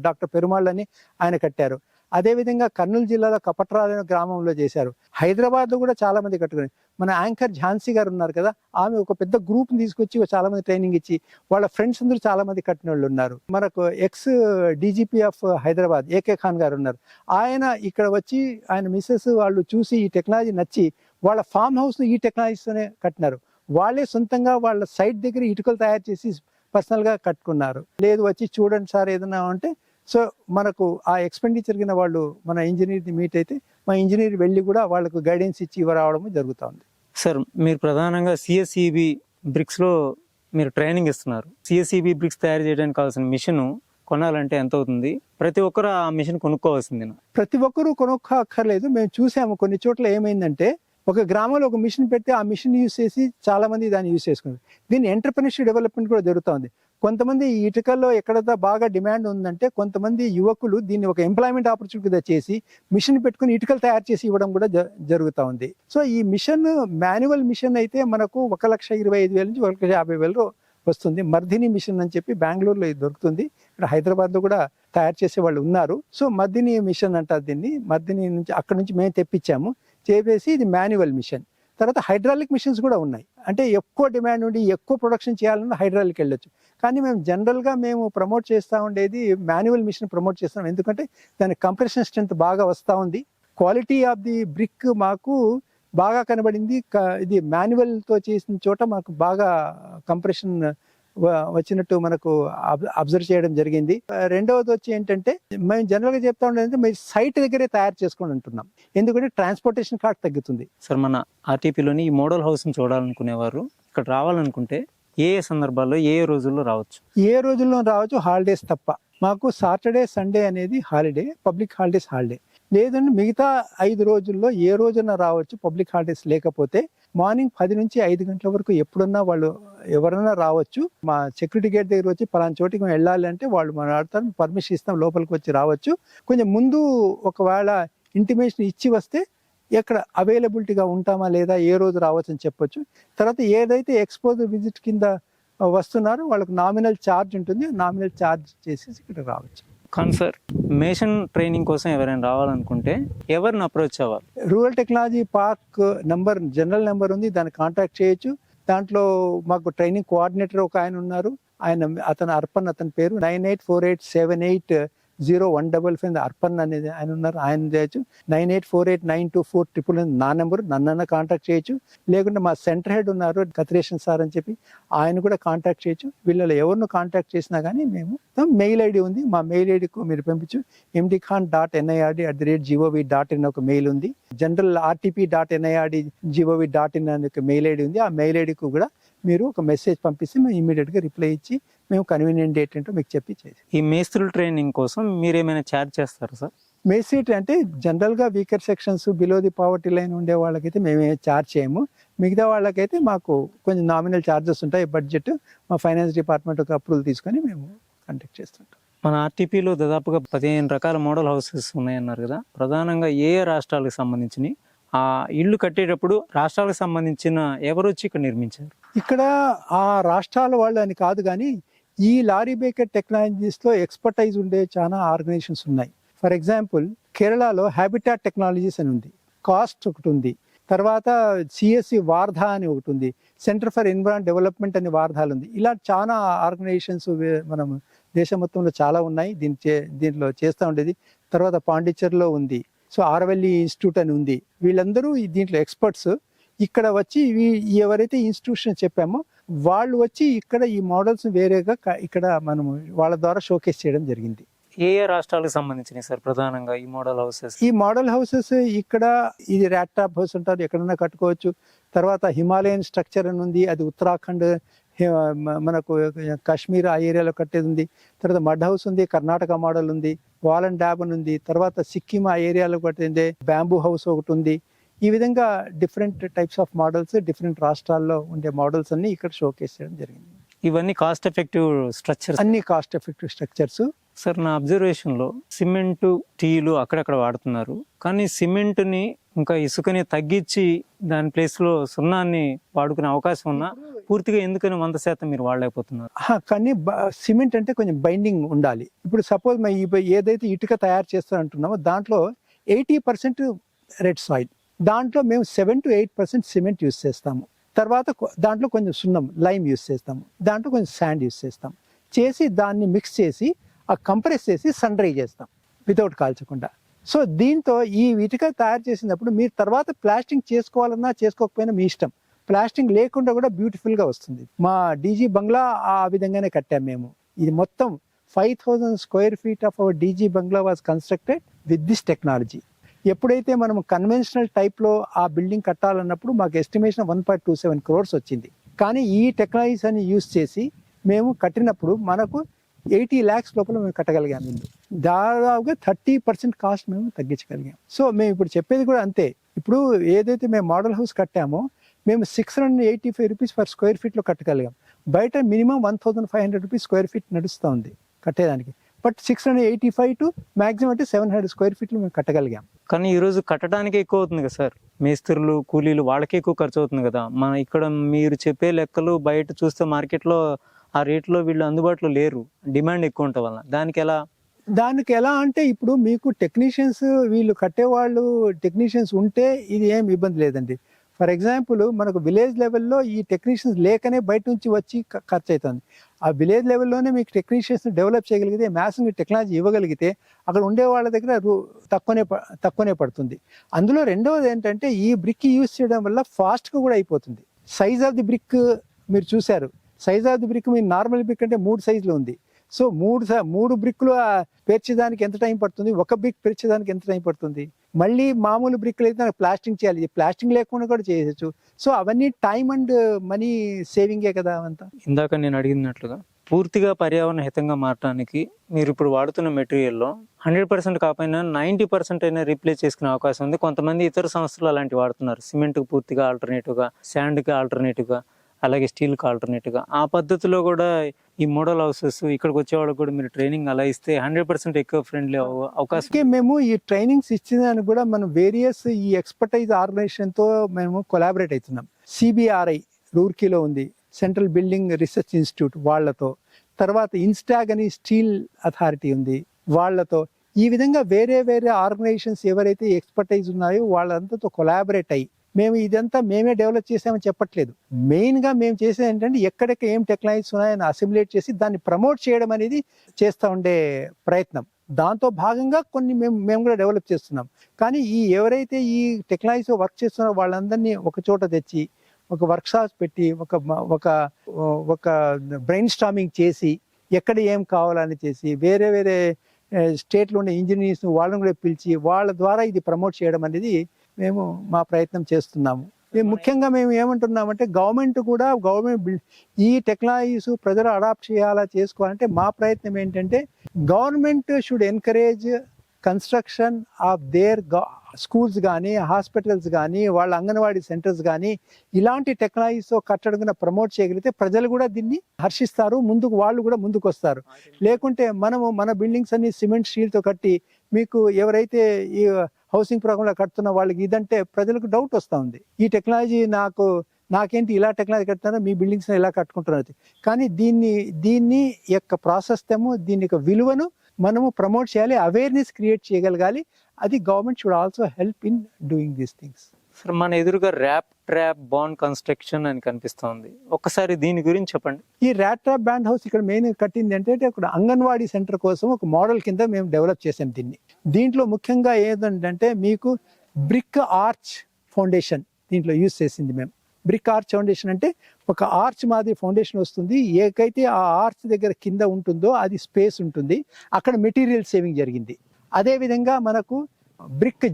doctor Perumal అని ఆయన కట్టారు. అదేవిధంగా కర్నూలు జిల్లాలో కపట్రాల అనే గ్రామంలో చేశారు. హైదరాబాద్లో కూడా చాలా మంది కట్టుకుని, మన యాంకర్ ఝాన్సీ గారు ఉన్నారు కదా, ఆమె ఒక పెద్ద గ్రూప్ని తీసుకొచ్చి చాలా మంది ట్రైనింగ్ ఇచ్చి వాళ్ళ ఫ్రెండ్స్ అందరూ చాలా మంది కట్టిన వాళ్ళు ఉన్నారు. మనకు X DGP of Hyderabad AK Khan గారు ఉన్నారు. ఆయన ఇక్కడ వచ్చి ఆయన మిస్సెస్ వాళ్ళు చూసి ఈ టెక్నాలజీ నచ్చి వాళ్ళ ఫామ్ హౌస్ ఈ టెక్నాలజీతోనే కట్టినారు. వాళ్ళే సొంతంగా వాళ్ళ సైట్ దగ్గర ఇటుకలు తయారు చేసి పర్సనల్ గా కట్టుకున్నారు. లేదు వచ్చి చూడండి సార్ ఏదన్నా అంటే, సో మనకు ఆ ఎక్స్పెండిచర్ కింద వాళ్ళు మన ఇంజనీర్ని మీట్ అయితే మా ఇంజనీర్ వెళ్ళి కూడా వాళ్ళకు గైడెన్స్ ఇచ్చి రావడం జరుగుతూ ఉంది. సార్ మీరు ప్రధానంగా సిఎస్ఈబి బ్రిక్స్ లో మీరు ట్రైనింగ్ ఇస్తున్నారు. సిఎస్ఈబి బ్రిక్స్ తయారు చేయడానికి కావాల్సిన మిషన్ కొనాలంటే ఎంత అవుతుంది? ప్రతి ఒక్కరు ఆ మిషన్ కొనుక్కోవాల్సింది? ప్రతి ఒక్కరూ కొనుక్కోక్కర్లేదు. మేము చూసాము కొన్ని చోట్ల ఏమైందంటే, ఒక గ్రామంలో ఒక మిషన్ పెట్టి ఆ మిషన్ యూజ్ చేసి చాలా మంది దాన్ని యూజ్ చేసుకున్నారు. దీని ఎంటర్‌ప్రెన్యూర్‌షిప్ డెవలప్మెంట్ కూడా జరుగుతుంది. కొంతమంది ఈ ఇటుకల్లో ఎక్కడ బాగా డిమాండ్ ఉందంటే, కొంతమంది యువకులు దీన్ని ఒక ఎంప్లాయ్మెంట్ ఆపర్చునిటీగా చేసి మిషన్ పెట్టుకుని ఇటుకలు తయారు చేసి ఇవ్వడం కూడా జరుగుతూ ఉంది. సో ఈ మిషన్ మాన్యువల్ మిషన్ అయితే మనకు 1,25,000 నుంచి 1,50,000 వస్తుంది. మర్దిని మిషన్ అని చెప్పి బెంగళూరులో ఇది దొరుకుతుంది. ఇక్కడ హైదరాబాద్లో కూడా తయారు చేసే వాళ్ళు ఉన్నారు. సో మర్దిని మిషన్ అంటారు దీన్ని. మర్దిని నుంచి అక్కడ నుంచి మేము తెప్పించాము చేసి, ఇది మాన్యువల్ మిషన్. తర్వాత హైడ్రాలిక్ మిషన్స్ కూడా ఉన్నాయి. అంటే ఎక్కువ డిమాండ్ ఉండి ఎక్కువ ప్రొడక్షన్ చేయాలన్నా హైడ్రాలిక్ వెళ్ళొచ్చు. కానీ మేము జనరల్గా మేము ప్రమోట్ చేస్తూ ఉండేది మాన్యువల్ మిషన్ ప్రమోట్ చేస్తాం. ఎందుకంటే దాని కంప్రెషన్ స్ట్రెంత్ బాగా వస్తూ ఉంది. క్వాలిటీ ఆఫ్ ది బ్రిక్ మాకు బాగా కనబడింది. ఇది మాన్యువల్తో చేసిన చోట మాకు బాగా కంప్రెషన్ వచ్చినట్టు మనకు అబ్జర్వ్ చేయడం జరిగింది. రెండవది వచ్చి ఏంటంటే, మేము జనరల్గా చెప్తా ఉండేది మీరు సైట్ దగ్గరే తయారు చేసుకొని ఉంటున్నాం. ఎందుకంటే ట్రాన్స్పోర్టేషన్ కాస్ట్ తగ్గుతుంది. సార్ మన ఆర్టీపీలోని ఈ మోడల్ హౌస్ని చూడాలనుకునేవారు ఇక్కడ రావాలనుకుంటే ఏ సందర్భాల్లో ఏ రోజుల్లో రావచ్చు? ఏ రోజుల్లో రావచ్చు, హాలిడేస్ తప్ప. మాకు సాటర్డే సండే అనేది హాలిడే, పబ్లిక్ హాలిడేస్ హాలిడే. లేదంటే మిగతా 5 రోజుల్లో ఏ రోజున రావచ్చు. పబ్లిక్ హాలిడేస్ లేకపోతే మార్నింగ్ 10 నుంచి 5 గంటల వరకు ఎప్పుడన్నా వాళ్ళు ఎవరైనా రావచ్చు. మా సెక్యూరిటీ గేట్ దగ్గర వచ్చి పలానా చోటికి మేము వెళ్ళాలి అంటే వాళ్ళు మనం ఆడతారు, పర్మిషన్ ఇస్తాం, లోపలికి వచ్చి రావచ్చు. కొంచెం ముందు ఒకవేళ ఇంటిమేషన్ ఇచ్చి వస్తే ఎక్కడ అవైలబిలిటీగా ఉంటామా లేదా, ఏ రోజు రావచ్చు అని చెప్పొచ్చు. తర్వాత ఏదైతే ఎక్స్పోజర్ విజిట్ కింద వస్తున్నారో వాళ్ళకి నామినల్ ఛార్జ్ ఉంటుంది. నామినల్ ఛార్జ్ చేసేసి ఇక్కడ రావచ్చు. కానీ సార్ మేషన్ ట్రైనింగ్ కోసం ఎవరైనా రావాలనుకుంటే ఎవరిని అప్రోచ్ అవ్వాలి? Rural technology park number, general number ఉంది, దాన్ని కాంటాక్ట్ చేయొచ్చు. దాంట్లో మాకు ట్రైనింగ్ కోఆర్డినేటర్ ఒక ఆయన ఉన్నారు. అతను అర్పన్, అతని పేరు 9848780155 అర్పన్ అనేది ఆయన ఉన్నారు. ఆయన చేయొచ్చు. 98489249 నా నెంబర్, నన్నన్నా కాంటాక్ట్ చేయొచ్చు. లేకుంటే మా సెంటర్ హెడ్ ఉన్నారు కత్రేషన్ సార్ అని చెప్పి, ఆయన కూడా కాంటాక్ట్ చేయొచ్చు. వీళ్ళలో ఎవరిని కాంటాక్ట్ చేసినా కానీ మేము మెయిల్ ఐడి ఉంది, మా మెయిల్ ఐడికి మీరు పంపించు. mdkhan.nird@gov.in ఒక మెయిల్ ఉంది. జనరల్ rtp.nird@gov.in అనే ఒక మెయిల్ ఐడి ఉంది. ఆ మెయిల్ ఐడికి కూడా మీరు ఒక మెసేజ్ పంపిస్తే మేము ఇమీడియట్గా రిప్లై ఇచ్చి మేము కన్వీనియంట్ డేట్ ఏంటో మీకు చెప్పి చేసి. ఈ మేస్త్రుల ట్రైనింగ్ కోసం మీరు ఏమైనా ఛార్జ్ చేస్తారా సార్? మేస్త్రి అంటే జనరల్గా weaker sections, below the poverty line ఉండే వాళ్ళకైతే మేమే ఛార్జ్ చేయము. మిగతా వాళ్ళకైతే మాకు కొంచెం నామినల్ ఛార్జెస్ ఉంటాయి. బడ్జెట్ మా ఫైనాన్స్ డిపార్ట్మెంట్ ఒక అప్రూవల్ తీసుకొని మేము కండక్ట్ చేస్తుంటాం. మన ఆర్టీపీలో దాదాపుగా 15 రకాల మోడల్ హౌసెస్ ఉన్నాయన్నారు కదా. ప్రధానంగా ఏ రాష్ట్రాలకు సంబంధించి ఆ ఇల్లు కట్టేటప్పుడు రాష్ట్రాలకు సంబంధించిన ఎవరు వచ్చి ఇక్కడ నిర్మించారు? ఇక్కడ ఆ రాష్ట్రాల వాళ్ళు అని కాదు, కానీ ఈ లారీ బేకర్ టెక్నాలజీస్లో ఎక్స్పర్టైజ్ ఉండే చాలా ఆర్గనైజేషన్స్ ఉన్నాయి. ఫర్ ఎగ్జాంపుల్ కేరళలో హ్యాబిటాట్ టెక్నాలజీస్ అని ఉంది, కాస్ట్ ఒకటి ఉంది, తర్వాత సిఎస్సి వార్ధా అని ఒకటి ఉంది, సెంటర్ ఫర్ ఎన్విరాన్మెంట్ డెవలప్మెంట్ అని వార్ధాలు ఉంది. ఇలా చాలా ఆర్గనైజేషన్స్ మనం దేశం మొత్తంలో చాలా ఉన్నాయి దీంట్లో చేస్తూ ఉండేది. తర్వాత పాండిచ్చేరిలో ఉంది. సో ఆరవల్లి ఇన్స్టిట్యూట్ అని ఉంది. వీళ్ళందరూ దీంట్లో ఎక్స్పర్ట్స్. ఇక్కడ వచ్చి ఎవరైతే ఇన్స్టిట్యూషన్ చెప్పామో వాళ్ళు వచ్చి ఇక్కడ ఈ మోడల్స్ వేరేగా ఇక్కడ మనం వాళ్ళ ద్వారా షోకేస్ చేయడం జరిగింది. ఏ ఏ రాష్ట్రాలకు సంబంధించినవి సార్ ప్రధానంగా ఈ మోడల్ హౌసెస్? ఈ మోడల్ హౌసెస్ ఇక్కడ ఇది ర్యాట్ టాప్ హౌస్ అంటారు, ఎక్కడైనా కట్టుకోవచ్చు. తర్వాత హిమాలయన్ స్ట్రక్చర్ అని ఉంది, అది ఉత్తరాఖండ్ మనకు కాశ్మీర్ ఆ ఏరియాలో కట్టేది ఉంది. తర్వాత మడ్ హౌస్ ఉంది, కర్ణాటక మోడల్ ఉంది, వాల్ అండ్ డాబ్ అని ఉంది. తర్వాత సిక్కిం ఆ ఏరియాలో కట్టేది బ్యాంబూ హౌస్ ఒకటి ఉంది. ఈ విధంగా different types of models different రాష్ట్రాల్లో ఉండే మోడల్స్ అన్ని ఇక్కడ షోకేస్ చేయడం జరిగింది. ఇవన్నీ కాస్ట్ ఎఫెక్టివ్ స్ట్రక్చర్స్? అన్ని కాస్ట్ ఎఫెక్టివ్ స్ట్రక్చర్స్. సార్ నా అబ్జర్వేషన్ లో సిమెంట్, స్టీలు అక్కడక్కడ వాడుతున్నారు, కానీ సిమెంట్ని ఇంకా ఇసుకని తగ్గించి దాని ప్లేస్ లో సున్నాన్ని వాడుకునే అవకాశం ఉన్నా పూర్తిగా ఎందుకని 100% మీరు వాడలేకపోతున్నారు? కానీ సిమెంట్ అంటే కొంచెం బైండింగ్ ఉండాలి. ఇప్పుడు సపోజ్ ఏదైతే ఇటుక తయారు చేస్తారంటున్నామో దాంట్లో 80% రెడ్ సాయిల్, దాంట్లో మేము 7 to 8% సిమెంట్ యూస్ చేస్తాము. తర్వాత దాంట్లో కొంచెం సున్నం లైమ్ యూస్ చేస్తాము, దాంట్లో కొంచెం శాండ్ యూస్ చేసి దాన్ని మిక్స్ చేసి కంప్రెస్ చేసి సన్ డ్రై చేస్తాం వితౌట్ కాల్చకుండా. సో దీంతో ఈ ఇటుక తయారు చేసినప్పుడు మీరు తర్వాత ప్లాస్టింగ్ చేసుకోవాలన్నా చేసుకోకపోయినా మీ ఇష్టం. ప్లాస్టింగ్ లేకుండా కూడా బ్యూటిఫుల్గా వస్తుంది. మా డీజీ బంగ్లా ఆ విధంగానే కట్టాం మేము. ఇది మొత్తం 5,000 square feet of our DG bungalow was constructed with this technology. ఎప్పుడైతే మనం కన్వెన్షనల్ టైప్లో ఆ బిల్డింగ్ కట్టాలన్నప్పుడు మాకు ఎస్టిమేషన్ 1.27 crores వచ్చింది. కానీ ఈ టెక్నాలజీస్ అన్ని యూస్ చేసి మేము కట్టినప్పుడు మనకు 80 lakhs లోపల మేము కట్టగలిగాము. ఇల్లు దాదాపుగా 30% కాస్ట్ మేము తగ్గించగలిగాం. సో మేము ఇప్పుడు చెప్పేది కూడా అంతే. ఇప్పుడు ఏదైతే మేము మోడల్ హౌస్ కట్టామో మేము 685 rupees per square feet లో కట్టగలిగాం. బయట మినిమం 1,500 rupees square feet నడుస్తూ ఉంది కట్టేదానికి. బట్ 685 to మ్యాక్సిమం అంటే 700 square feet లో మేము కట్టగలిగాం. కానీ ఈ రోజు కట్టడానికి ఎక్కువ అవుతుంది కదా సార్, మేస్త్రులు కూలీలు వాళ్ళకే ఎక్కువ ఖర్చు అవుతుంది కదా. మన ఇక్కడ మీరు చెప్పే లెక్కలు బయట చూస్తే మార్కెట్లో ఆ రేట్లో వీళ్ళు అందుబాటులో లేరు, డిమాండ్ ఎక్కువ ఉండటం వల్ల. దానికి ఎలా అంటే ఇప్పుడు మీకు టెక్నీషియన్స్ వీళ్ళు కట్టేవాళ్ళు టెక్నీషియన్స్ ఉంటే ఇది ఏం ఇబ్బంది లేదండి. ఫర్ ఎగ్జాంపుల్ మనకు విలేజ్ లెవెల్లో ఈ టెక్నీషియన్స్ లేకనే బయట నుంచి వచ్చి ఖర్చు అవుతుంది. ఆ విలేజ్ లెవెల్లోనే మీకు టెక్నీషియన్స్ డెవలప్ చేయగలిగితే, మ్యాథ్స్ టెక్నాలజీ ఇవ్వగలిగితే అక్కడ ఉండే వాళ్ళ దగ్గర తక్కువనే పడుతుంది. అందులో రెండవది ఏంటంటే ఈ బ్రిక్ యూజ్ చేయడం వల్ల ఫాస్ట్గా కూడా అయిపోతుంది. సైజ్ ఆఫ్ ది బ్రిక్ మీరు చూశారు. Size of the brick me normal brick అంటే 3 సైజులు ఉంది. సో 3 బ్రిక్లు పేర్చేదానికి ఎంత టైం పడుతుంది, ఒక బ్రిక్ పేర్చేదానికి ఎంత టైం పడుతుంది. మళ్ళీ మామూలు బ్రిక్లు అయితే ప్లాస్టింగ్ చేయాలి, ప్లాస్టింగ్ లేకుండా కూడా చేయొచ్చు. సో అవన్నీ టైం అండ్ మనీ సేవింగే కదా అవంతా. ఇందాక నేను అడిగినట్లుగా పూర్తిగా పర్యావరణ హితంగా మారడానికి మీరు ఇప్పుడు వాడుతున్న మెటీరియల్లో 100% కాకపోయినా 90% అయినా రీప్లేస్ చేసుకునే అవకాశం ఉంది. కొంతమంది ఇతర సంస్థలు అలాంటివి వాడుతున్నారు. సిమెంట్కి పూర్తిగా ఆల్టర్నేటివ్గా, శాండ్కి ఆల్టర్నేటివ్గా, అలాగే స్టీల్కి ఆల్టర్నేటివ్గా. ఆ పద్ధతిలో కూడా ఈ మోడల్ హౌసెస్ ఇక్కడికి వచ్చే వాళ్ళకి కూడా మీరు ట్రైనింగ్ అలా ఇస్తే 100% ఎక్కువ ఫ్రెండ్లీ అవకాశం. మేము ఈ ట్రైనింగ్స్ ఇచ్చేదానికి కూడా మనం వేరియస్ ఈ ఎక్స్పర్టైజ్ ఆర్గనైజేషన్తో మేము కొలాబరేట్ అవుతున్నాం. CBRI రూర్కీలో ఉంది, సెంట్రల్ బిల్డింగ్ రీసెర్చ్ ఇన్స్టిట్యూట్ వాళ్ళతో, తర్వాత ఇన్స్టాగ్ అని స్టీల్ అథారిటీ ఉంది వాళ్ళతో. ఈ విధంగా వేరే ఆర్గనైజేషన్స్ ఎవరైతే ఎక్స్పర్టైజ్ ఉన్నాయో వాళ్ళంతతో కొలాబరేట్ అయ్యి మేము ఇదంతా మేమే డెవలప్ చేసామని చెప్పట్లేదు. మెయిన్గా మేము చేసేది ఏంటంటే ఎక్కడెక్కడ ఏం టెక్నాలజీస్ ఉన్నాయని అసిమ్యులేట్ చేసి దాన్ని ప్రమోట్ చేయడం అనేది చేస్తూ ఉండే ప్రయత్నం. దాంతో భాగంగా కొన్ని మేము కూడా డెవలప్ చేస్తున్నాం. కానీ ఎవరైతే ఈ టెక్నాలజీతో వర్క్ చేస్తున్నారో వాళ్ళందరినీ ఒక చోట తెచ్చి ఒక వర్క్షాప్స్ పెట్టి ఒక బ్రెయిన్ స్టార్మింగ్ చేసి ఎక్కడ ఏం కావాలని చేసి వేరే స్టేట్లో ఉండే ఇంజనీర్స్ వాళ్ళని కూడా పిలిచి వాళ్ళ ద్వారా ఇది ప్రమోట్ చేయడం అనేది మేము మా ప్రయత్నం చేస్తున్నాము. ముఖ్యంగా మేము ఏమంటున్నామంటే గవర్నమెంట్ ఈ టెక్నాలజీస్ ప్రజలు అడాప్ట్ చేసుకోవాలంటే మా ప్రయత్నం ఏంటంటే government should encourage construction of their schools కానీ, హాస్పిటల్స్ కానీ, వాళ్ళ అంగన్వాడీ సెంటర్స్ కానీ ఇలాంటి టెక్నాలజీస్తో కట్టడం ప్రమోట్ చేయగలిగితే ప్రజలు కూడా దీన్ని హర్షిస్తారు, వాళ్ళు కూడా ముందుకు వస్తారు. లేకుంటే మన బిల్డింగ్స్ అన్ని సిమెంట్ స్టీల్తో కట్టి మీకు ఎవరైతే ఈ హౌసింగ్ ప్రోగ్రాంలో కడుతున్న వాళ్ళకి ఇదంటే ప్రజలకు డౌట్ వస్తూ ఉంది. ఈ టెక్నాలజీ నాకేంటి ఇలా టెక్నాలజీ కడుతున్నారో మీ బిల్డింగ్స్ ఇలా కట్టుకుంటున్నారు. కానీ దీన్ని యొక్క ప్రాసెస్ దీని యొక్క విలువను మనము ప్రమోట్ చేయాలి, అవేర్నెస్ క్రియేట్ చేయగలగాలి. అది government should also help in doing these things. Sir, మన ఎదురుగా ర్యాప్ ట్రాప్ బాండ్ కన్స్ట్రక్షన్ అని కనిపిస్తోంది. ఒక్కసారి దీని గురించి చెప్పండి. ఈ ర్యాప్ ట్రాప్ బ్యాండ్ హౌస్ ఇక్కడ మెయిన్ కట్టింది అంటే ఇక్కడ అంగన్వాడీ సెంటర్ కోసం ఒక మోడల్ కింద మేము డెవలప్ చేసాం దీన్ని. దీంట్లో ముఖ్యంగా ఏంటంటే మీకు బ్రిక్ ఆర్చ్ ఫౌండేషన్ దీంట్లో యూజ్ చేసింది మేము. బ్రిక్ ఆర్చ్ ఫౌండేషన్ అంటే ఒక ఆర్చ్ మాదిరి ఫౌండేషన్ వస్తుంది. ఏకైతే ఆ ఆర్చ్ దగ్గర కింద ఉంటుందో అది స్పేస్ ఉంటుంది, అక్కడ మెటీరియల్ సేవింగ్ జరిగింది. అదేవిధంగా మనకు బ్రిక్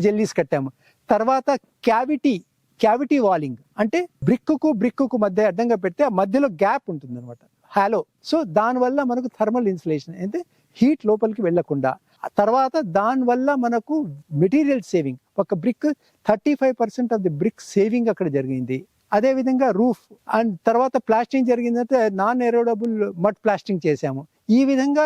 జెల్లీస్ కట్టాము. తర్వాత క్యావిటీ వాలింగ్ అంటే బ్రిక్కు మధ్య అడ్డంగా పెడితే ఆ మధ్యలో గ్యాప్ ఉంటుంది అనమాట, హాలో. సో దానివల్ల మనకు థర్మల్ ఇన్సులేషన్ అంటే హీట్ లోపలికి వెళ్లకుండా. తర్వాత దానివల్ల మనకు మెటీరియల్ సేవింగ్, ఒక brick 35% of the brick saving అక్కడ జరిగింది. అదేవిధంగా రూఫ్ అండ్ తర్వాత ప్లాస్టింగ్ జరిగిందంటే నాన్ ఎరోడబుల్ మడ్ ప్లాస్టింగ్ చేసాము. ఈ విధంగా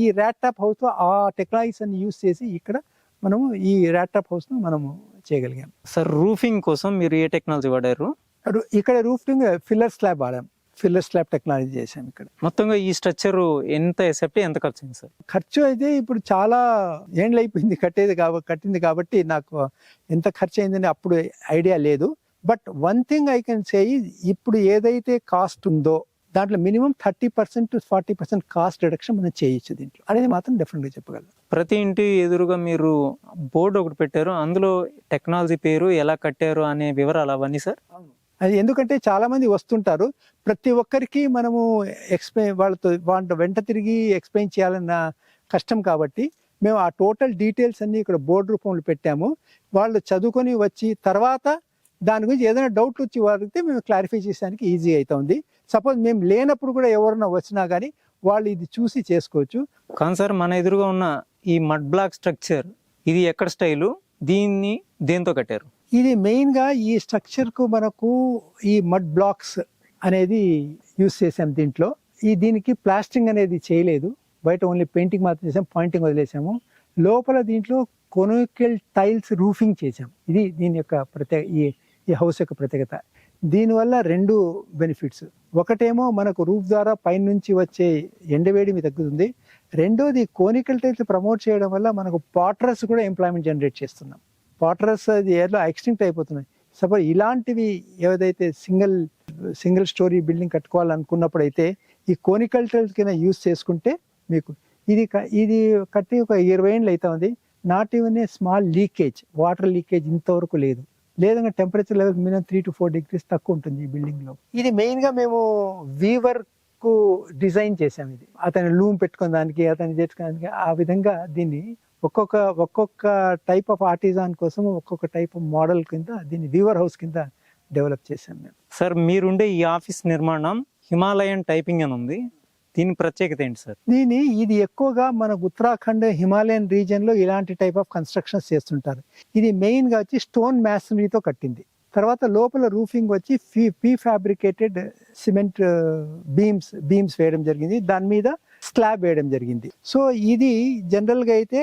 ఈ ర్యాట్ టాప్ హౌస్ ఆ టెక్నాలజీస్ అన్ని యూస్ చేసి ఇక్కడ మనము ఈ ర్యాట్ టాప్ హౌస్ ను మనము చేయగలిగాం. సార్, రూఫింగ్ కోసం మీరు ఏ టెక్నాలజీ వాడారు? ఇక్కడ రూఫింగ్ ఫిల్లర్ స్లాబ్ వాడాం, ఫిల్లర్ స్లాబ్ టెక్నాలజీ చేసాం ఇక్కడ. మొత్తంగా ఈ స్ట్రక్చర్ ఎంత ఎసెప్ట్ ఎంత ఖర్చు అయింది సార్? ఖర్చు అయితే ఇప్పుడు చాలా ఏండ్లు అయిపోయింది కట్టింది కాబట్టి నాకు ఎంత ఖర్చు అయిందని అప్పుడు ఐడియా లేదు. But one thing I can say, ఇప్పుడు ఏదైతే కాస్ట్ ఉందో దాంట్లో మినిమం 30% to 40% కాస్ట్ రిడక్షన్ మనం చేయొచ్చు దీంట్లో అనేది మాత్రం డెఫినెట్గా చెప్పగలను. ప్రతి ఇంటి ఎదురుగా మీరు బోర్డు ఒకటి పెట్టారు, అందులో టెక్నాలజీ పేరు, ఎలా కట్టారు అనే వివరాలు అవన్నీ సార్? అది ఎందుకంటే చాలా మంది వస్తుంటారు, ప్రతి ఒక్కరికి మనము వాళ్ళ వెంట తిరిగి ఎక్స్ప్లెయిన్ చేయాలన్న కష్టం కాబట్టి మేము ఆ టోటల్ డీటెయిల్స్ అన్ని ఇక్కడ బోర్డు రూపంలో పెట్టాము. వాళ్ళు చదువుకొని వచ్చి తర్వాత దాని గురించి ఏదైనా డౌట్లు వచ్చి వాడితే మేము క్లారిఫై చేసేదానికి ఈజీ అవుతుంది. సపోజ్ మేము లేనప్పుడు కూడా ఎవరన్నా వచ్చినా కానీ వాళ్ళు ఇది చూసి చేసుకోవచ్చు. కానీ సార్, మన ఎదురుగా ఉన్న ఈ మడ్ బ్లాక్ స్ట్రక్చర్ ఇది ఎక్కడ స్టైలు, దీన్ని దేంతో కట్టారు? ఇది మెయిన్గా ఈ స్ట్రక్చర్కు మనకు ఈ మడ్ బ్లాక్స్ అనేది యూస్ చేసాం దీంట్లో. దీనికి ప్లాస్టింగ్ అనేది చేయలేదు, బయట ఓన్లీ పెయింటింగ్ మాత్రం చేసాం, పాయింటింగ్ వదిలేసాము. లోపల దీంట్లో కొనికల్ టైల్స్ రూఫింగ్ చేసాం. ఇది దీని యొక్క ఈ హౌస్ యొక్క ప్రత్యేకత. దీనివల్ల రెండు బెనిఫిట్స్, ఒకటేమో మనకు రూఫ్ ద్వారా పైనుంచి వచ్చే ఎండవేడి మీద తగ్గుతుంది. రెండోది కోనికల్ టైల్స్ ప్రమోట్ చేయడం వల్ల మనకు పాటరస్ కూడా ఎంప్లాయ్మెంట్ జనరేట్ చేస్తున్నాం. పాటరస్ అది ఏదో ఎక్స్టింక్ట్ అయిపోతున్నాయి. సపోజ్ ఇలాంటివి ఏదైతే సింగిల్ స్టోరీ బిల్డింగ్ కట్టుకోవాలనుకున్నప్పుడు అయితే ఈ కోనికల్ టైల్స్ కింద యూస్ చేసుకుంటే మీకు ఇది కట్టి ఒక 20 ఏళ్ళు అవుతా ఉంది. Not even a small leakage, water leakage ఇంతవరకు లేదు. లేదంగా temperature level minimum 3 to 4 degrees తక్కువ ఉంటుంది ఈ బిల్డింగ్ లో. ఇది మెయిన్ గా మేము వీవర్ కు డిజైన్ చేసాం. ఇది అతని లూమ్ పెట్టుకున్న దానికి, అతని చేసుకోవడానికి, ఆ విధంగా దీన్ని ఒక్కొక్క టైప్ ఆఫ్ ఆర్టిజాన్ కోసం ఒక్కొక్క టైప్ ఆఫ్ మోడల్ కింద దీన్ని వీవర్ హౌస్ కింద డెవలప్ చేసాం మేము. సార్, మీరుండే ఈ ఆఫీస్ నిర్మాణం హిమాలయన్ టైపింగ్ అని ఉంది, దీని ప్రత్యేకత ఏంటి సార్? ఇది ఎక్కువగా మన ఉత్తరాఖండ్ హిమాలయన్ రీజియన్ లో ఇలాంటి టైప్ ఆఫ్ కన్స్ట్రక్షన్స్ చేస్తుంటారు. ఇది మెయిన్ గా వచ్చి స్టోన్ మ్యాసనరీతో కట్టింది. తర్వాత లోపల రూఫింగ్ వచ్చి ప్రీ ఫ్యాబ్రికేటెడ్ సిమెంట్ బీమ్స్ వేయడం జరిగింది, దాని మీద స్లాబ్ వేయడం జరిగింది. సో ఇది జనరల్ గా అయితే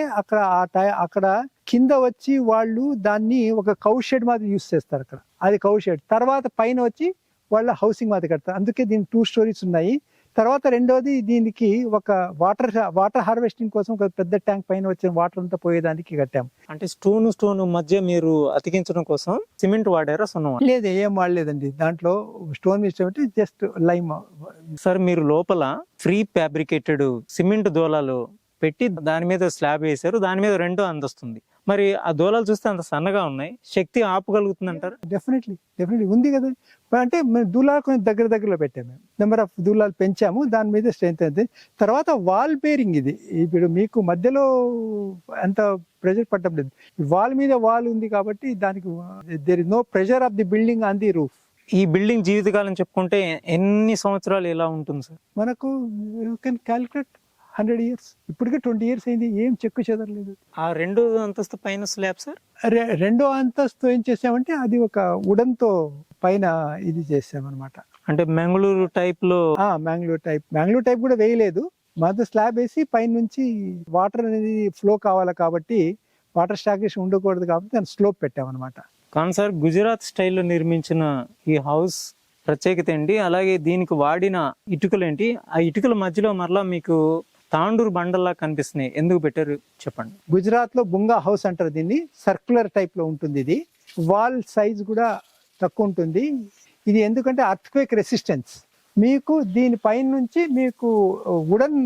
అక్కడ కింద వచ్చి వాళ్ళు దాన్ని ఒక కౌ షెడ్ మాదిరి యూస్ చేస్తారు. అక్కడ అది కౌ షెడ్. తర్వాత పైన వచ్చి వాళ్ళ హౌసింగ్ మాదిరి కడతారు. అందుకే దీనికి 2 stories ఉన్నాయి. తర్వాత రెండోది దీనికి ఒక వాటర్ హార్వెస్టింగ్ కోసం ఒక పెద్ద ట్యాంక్ పైన వచ్చిన వాటర్ అంతా పోయేదానికి కట్టాము. అంటే స్టోన్ మధ్య మీరు అతికించడం కోసం సిమెంట్ వాడారా, సున్నం? లేదు, ఏం వాడలేదండి. దాంట్లో stone mistake just lime. Sir, మీరు లోపల ప్రీ ఫ్యాబ్రికేటెడ్ సిమెంట్ దూలాలు పెట్టి దాని మీద స్లాబ్ వేశారు, దాని మీద రెండో అందొస్తుంది. మరి ఆ దూలాలు చూస్తే అంత సన్నగా ఉన్నాయి, శక్తి ఆపగలుగుతుంది అంటారు? డెఫినెట్లీ ఉంది కదా. అంటే మేము దూలాలు కొంచెం దగ్గరలో పెట్టాము, నెంబర్ ఆఫ్ దూలాలు పెంచాము, దాని మీద స్ట్రెంత్ అయితే. తర్వాత వాల్ బేరింగ్ ఇది. ఇప్పుడు మీకు మధ్యలో అంత ప్రెషర్ పట్టడం లేదు, వాల్ మీద వాల్ ఉంది కాబట్టి దానికి there is no pressure of the building on the roof. ఈ బిల్డింగ్ జీవితకాలం చెప్పుకుంటే ఎన్ని సంవత్సరాలు ఎలా ఉంటుంది సార్? మనకు యూ కెన్ క్యాలిక్యులేట్ 100 years. ఇప్పటికే 20 years అయింది, ఏం చెక్కు చెదరలేదు. ఆ రెండో అంతస్తు పైన స్లాబ్ సార్? రెండో అంతస్తు ఏం చేసామంటే అది ఒక వుడెన్ తో పైన ఇది చేసామన్నమాట. అంటే మంగళూరు టైప్ లో? మంగళూరు టైప్ కూడా వేయలేదు, మధ్య స్లాబ్ వేసి పైన నుంచి వాటర్ అనేది ఫ్లో కావాలి కాబట్టి, వాటర్ స్టాగ్నేషన్ ఉండకూడదు కాబట్టి దాన్ని స్లోప్ పెట్టామన్నమాట. కానీ సార్, గుజరాత్ స్టైల్లో నిర్మించిన ఈ హౌస్ ప్రత్యేకత ఏంటి? అలాగే దీనికి వాడిన ఇటుకలు ఏంటి? ఆ ఇటుకల మధ్యలో మరలా మీకు తాండూరు బండల్లా కనిపిస్తున్నాయి, ఎందుకు పెట్టారు చెప్పండి? గుజరాత్ లో బుంగా హౌస్ అంటారు దీన్ని. సర్క్యులర్ టైప్ లో ఉంటుంది. ఇది వాల్ సైజ్ కూడా తక్కువ ఉంటుంది. ఇది ఎందుకంటే అర్త్క్వేక్ రెసిస్టెన్స్. మీకు దీని పైన నుంచి మీకు వుడెన్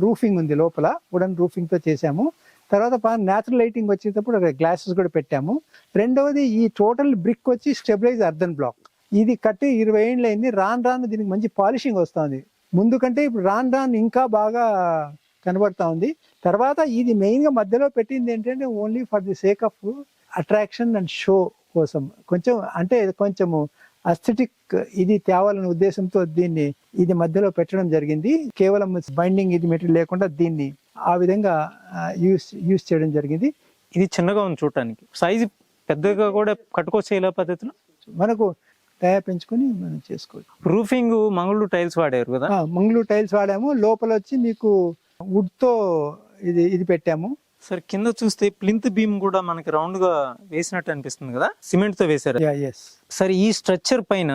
రూఫింగ్ ఉంది, లోపల వుడెన్ రూఫింగ్ తో చేసాము. తర్వాత న్యాచురల్ లైటింగ్ వచ్చేటప్పుడు గ్లాసెస్ కూడా పెట్టాము. రెండవది ఈ టోటల్ బ్రిక్ వచ్చి స్టెబిలైజ్ అర్ధన్ బ్లాక్. ఇది కట్టి 20 ఏళ్ళు అయింది. రాను దీనికి మంచి పాలిషింగ్ వస్తుంది. ముందు కంటే ఇప్పుడు రాను ఇంకా బాగా కనబడతా ఉంది. తర్వాత ఇది మెయిన్ గా మధ్యలో పెట్టింది ఏంటంటే only for the sake of attraction and show కోసం, కొంచెము అస్థెటిక్ ఇది తేవాలనే ఉద్దేశంతో ఇది మధ్యలో పెట్టడం జరిగింది. కేవలం బైండింగ్ ఇది మెటీరియల్ లేకుండా దీన్ని ఆ విధంగా యూస్ చేయడం జరిగింది. ఇది చిన్నగా ఉంది చూడటానికి, సైజు పెద్దగా కూడా కట్టుకోవచ్చు ఇలా పద్ధతిలో. మనకు తయారు పెంచుకొని మనం చేసుకోవచ్చు. రూఫింగ్ మంగళూరు టైల్స్ వాడారు కదా? మంగళూరు టైల్స్ వాడాము. లోపల వచ్చి మీకు వుడ్ తో ఇది పెట్టాము. సార్ కింద చూస్తే ప్లింత్ బీమ్ కూడా మనకి రౌండ్ గా వేసినట్టు అనిపిస్తుంది కదా, సిమెంట్ తో వేశారు. ఎస్. సార్ ఈ స్ట్రక్చర్ పైన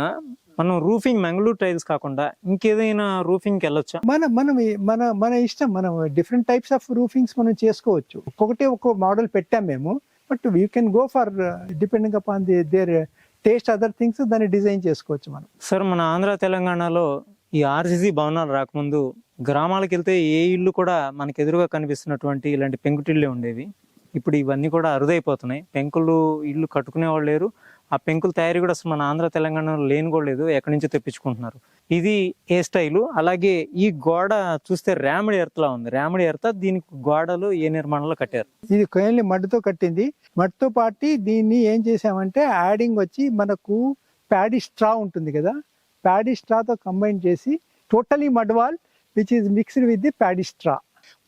మనం రూఫింగ్ మంగళూరు టైల్స్ కాకుండా ఇంకేదైనా రూఫింగ్ కి వెళ్ళొచ్చా? మన మనం మన మన ఇష్టం, మనం డిఫరెంట్ టైప్స్ ఆఫ్ రూఫింగ్స్ మనం చేసుకోవచ్చు. ఒక్కొక్క మోడల్ పెట్టాం మేము, but you can go for depending upon there taste other things, దాన్ని డిజైన్ చేసుకోవచ్చు మనం. సార్ మన ఆంధ్ర తెలంగాణలో ఈ ఆర్సీసీ భవనాలు రాకముందు గ్రామాలకు వెళ్తే ఏ ఇల్లు కూడా మనకు ఎదురుగా కనిపిస్తున్నటువంటి ఇలాంటి పెంకుటిళ్ళే ఉండేవి. ఇప్పుడు ఇవన్నీ కూడా అరుదైపోతున్నాయి. పెంకులు ఇల్లు కట్టుకునే వాళ్ళు లేరు. ఆ పెంకుల తయారీ కూడా అసలు మన ఆంధ్ర తెలంగాణలో లేని కూడా లేదు, ఎక్కడి నుంచో తెప్పించుకుంటున్నారు. ఇది ఏ స్టైలు. అలాగే ఈ గోడ చూస్తే రామిడి ఎర్త్లా ఉంది. రామిడి ఎర్త దీనికి గోడలు ఏ నిర్మాణంలో కట్టారు? ఇది కేవలం మట్టితో కట్టింది. మట్టితో పాటి దీన్ని ఏం చేసామంటే యాడింగ్ వచ్చి మనకు ప్యాడీ స్ట్రా ఉంటుంది కదా, ప్యాడీ స్ట్రాతో కంబైన్ చేసి totally mud wall which is mixed with the paddy straw.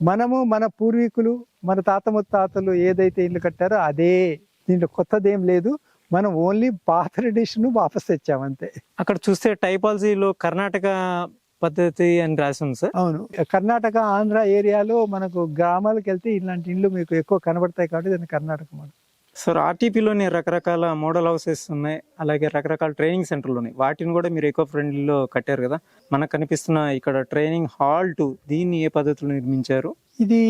మనము మన పూర్వీకులు, మన తాత ముత్తాతలు ఏదైతే ఇల్లు కట్టారో అదే, దీంట్లో కొత్తదేం లేదు. మనం ఓన్లీ పాత ట్రెడిషన్ వాపస్ తెచ్చామంతే. అక్కడ చూస్తే టైపాలజీలో కర్ణాటక పద్ధతి అని రాసి ఉంది సార్. అవును, కర్ణాటక ఆంధ్ర ఏరియాలో మనకు గ్రామాలకు వెళ్తే ఇలాంటి ఇల్లు మీకు ఎక్కువ కనబడతాయి కాబట్టి దాన్ని కర్ణాటక మోడల్. సార్ ఆర్టీపీలోని రకరకాల మోడల్ హౌసెస్ ఉన్నాయి, అలాగే రకరకాల ట్రైనింగ్ సెంటర్లు ఉన్నాయి. వాటిని కూడా మీరు ఎకో ఫ్రెండ్లీలో కట్టారు కదా. మనకు కనిపిస్తున్న ఇక్కడ ట్రైనింగ్ హాల్ టు దీన్ని ఏ పద్ధతిలో నిర్మించారు? ఇది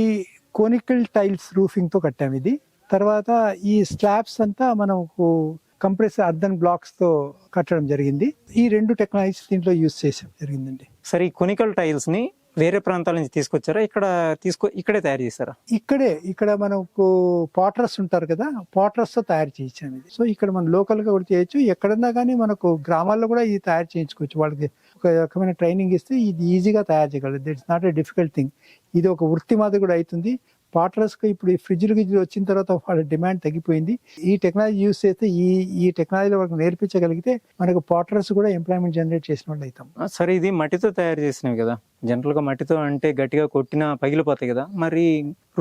కోనికల్ టైల్స్ రూఫింగ్ తో కట్టాము ఇది. తర్వాత ఈ స్లాబ్స్ అంతా మనకు కంప్రెస్ అర్ధన్ బ్లాక్స్ తో కట్టడం జరిగింది. ఈ రెండు టెక్నాలజీస్ దీంట్లో యూజ్ చేసాం జరిగిందండి. సరే, ఈ కొనికల్ టైల్స్ ని వేరే ప్రాంతాల నుంచి తీసుకొచ్చారా, ఇక్కడే తయారు చేశారా? ఇక్కడ మనకు పాటర్స్ ఉంటారు కదా, పాటర్స్ తో తయారు చేయించాము ఇది. సో ఇక్కడ మనం లోకల్ గా కూడా చేయొచ్చు, ఎక్కడన్నా కానీ మనకు గ్రామాల్లో కూడా ఇది తయారు చేయించుకోవచ్చు. వాళ్ళకి ఒక రకమైన ట్రైనింగ్ ఇస్తే ఇది ఈజీగా తయారు చేయగలరు. It's not a difficult thing. ఇది ఒక వృత్తి మాదిరి కూడా అవుతుంది. పాటర్స్ కి ఇప్పుడు ఈ ఫ్రిడ్జ్లు వచ్చిన తర్వాత వాళ్ళ డిమాండ్ తగ్గిపోయింది. ఈ టెక్నాలజీ యూజ్ చేస్తే ఈ టెక్నాలజీ వాళ్ళకి నేర్పించగలిగితే మనకు పాటర్స్ కూడా ఎంప్లాయ్మెంట్ జనరేట్ చేసిన వాళ్ళు అవుతాం. సరే, ఇది మట్టితో తయారు చేసినవి కదా. జనరల్ గా మట్టితో అంటే గట్టిగా కొట్టినా పగిలిపోతాయి కదా. మరి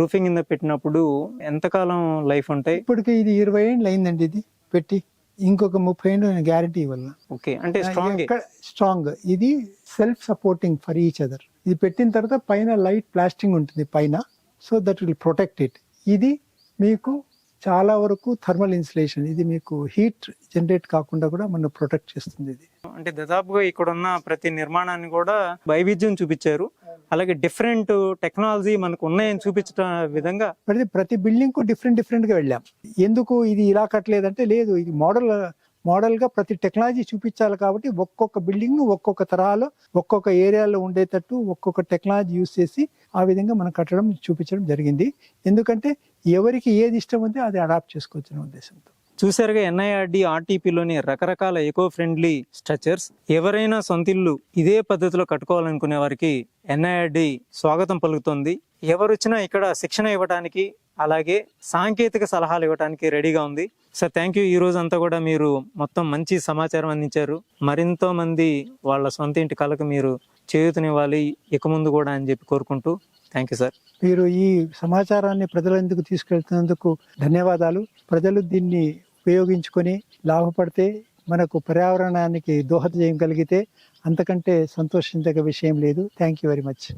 రూఫింగ్ కింద పెట్టినప్పుడు ఎంతకాలం లైఫ్ ఉంటాయి? ఇప్పటికి ఇది 20 ఏళ్ళు అయిందండి ఇది పెట్టి. ఇంకొక 30 ఏళ్ళు నేను గ్యారంటీ ఇవ్వాల. ఓకే, అంటే స్ట్రాంగ్. ఇది self supporting for each other. ఇది పెట్టిన తర్వాత పైన లైట్ ప్లాస్టింగ్ ఉంటుంది పైన, so that will protect it. ఇది మీకు చాలా వరకు థర్మల్ ఇన్సులేషన్, ఇది మీకు హీట్ జనరేట్ కాకుండా కూడా మనం ప్రొటెక్ట్ చేస్తుంది ఇది. అంటే దాదాపుగా ఇక్కడ ఉన్న ప్రతి నిర్మాణాన్ని కూడా వైవిధ్యం చూపించారు. అలాగే డిఫరెంట్ టెక్నాలజీ మనకు ఉన్నాయని చూపించడం విధంగా ప్రతి బిల్డింగ్ కు డిఫరెంట్ గా వెళ్ళాం. ఎందుకు ఇది ఇలా కట్టలేదంటే, లేదు, ఇది మోడల్ గా ప్రతి టెక్నాలజీ చూపించాలి కాబట్టి ఒక్కొక్క బిల్డింగ్ ఒక్కొక్క తరహాలో ఒక్కొక్క ఏరియాలో ఉండేటట్టు ఒక్కొక్క టెక్నాలజీ యూజ్ చేసి ఆ విధంగా మనం కట్టడం చూపించడం జరిగింది. ఎందుకంటే ఎవరికి ఏది ఇష్టం ఉంటే అది అడాప్ట్ చేసుకోవచ్చు ఉద్దేశంతో. చూసారుగా ఎన్ఐఆర్డి ఆర్టీపీలోని రకరకాల ఎకో ఫ్రెండ్లీ స్ట్రక్చర్స్. ఎవరైనా సొంతిల్లు ఇదే పద్ధతిలో కట్టుకోవాలనుకునే వారికి ఎన్ఐఆర్డి స్వాగతం పలుకుతుంది. ఎవరొచ్చినా ఇక్కడ శిక్షణ ఇవ్వడానికి అలాగే సాంకేతిక సలహాలు ఇవ్వడానికి రెడీగా ఉంది. Sir, thank you. ఈ రోజు అంతా కూడా మీరు మొత్తం మంచి సమాచారం అందించారు. మరింతో మంది వాళ్ళ సొంత ఇంటి కళకు మీరు చేయూతనివ్వాలి ఇక ముందు కూడా అని చెప్పి కోరుకుంటూ థ్యాంక్ యూ సార్. మీరు ఈ సమాచారాన్ని ప్రజలందుకు తీసుకెళ్తున్నందుకు ధన్యవాదాలు. ప్రజలు దీన్ని ఉపయోగించుకొని లాభపడితే, మనకు పర్యావరణానికి దోహదం చేయగలిగితే అంతకంటే సంతోషించదగ్గ విషయం లేదు. Thank you very much.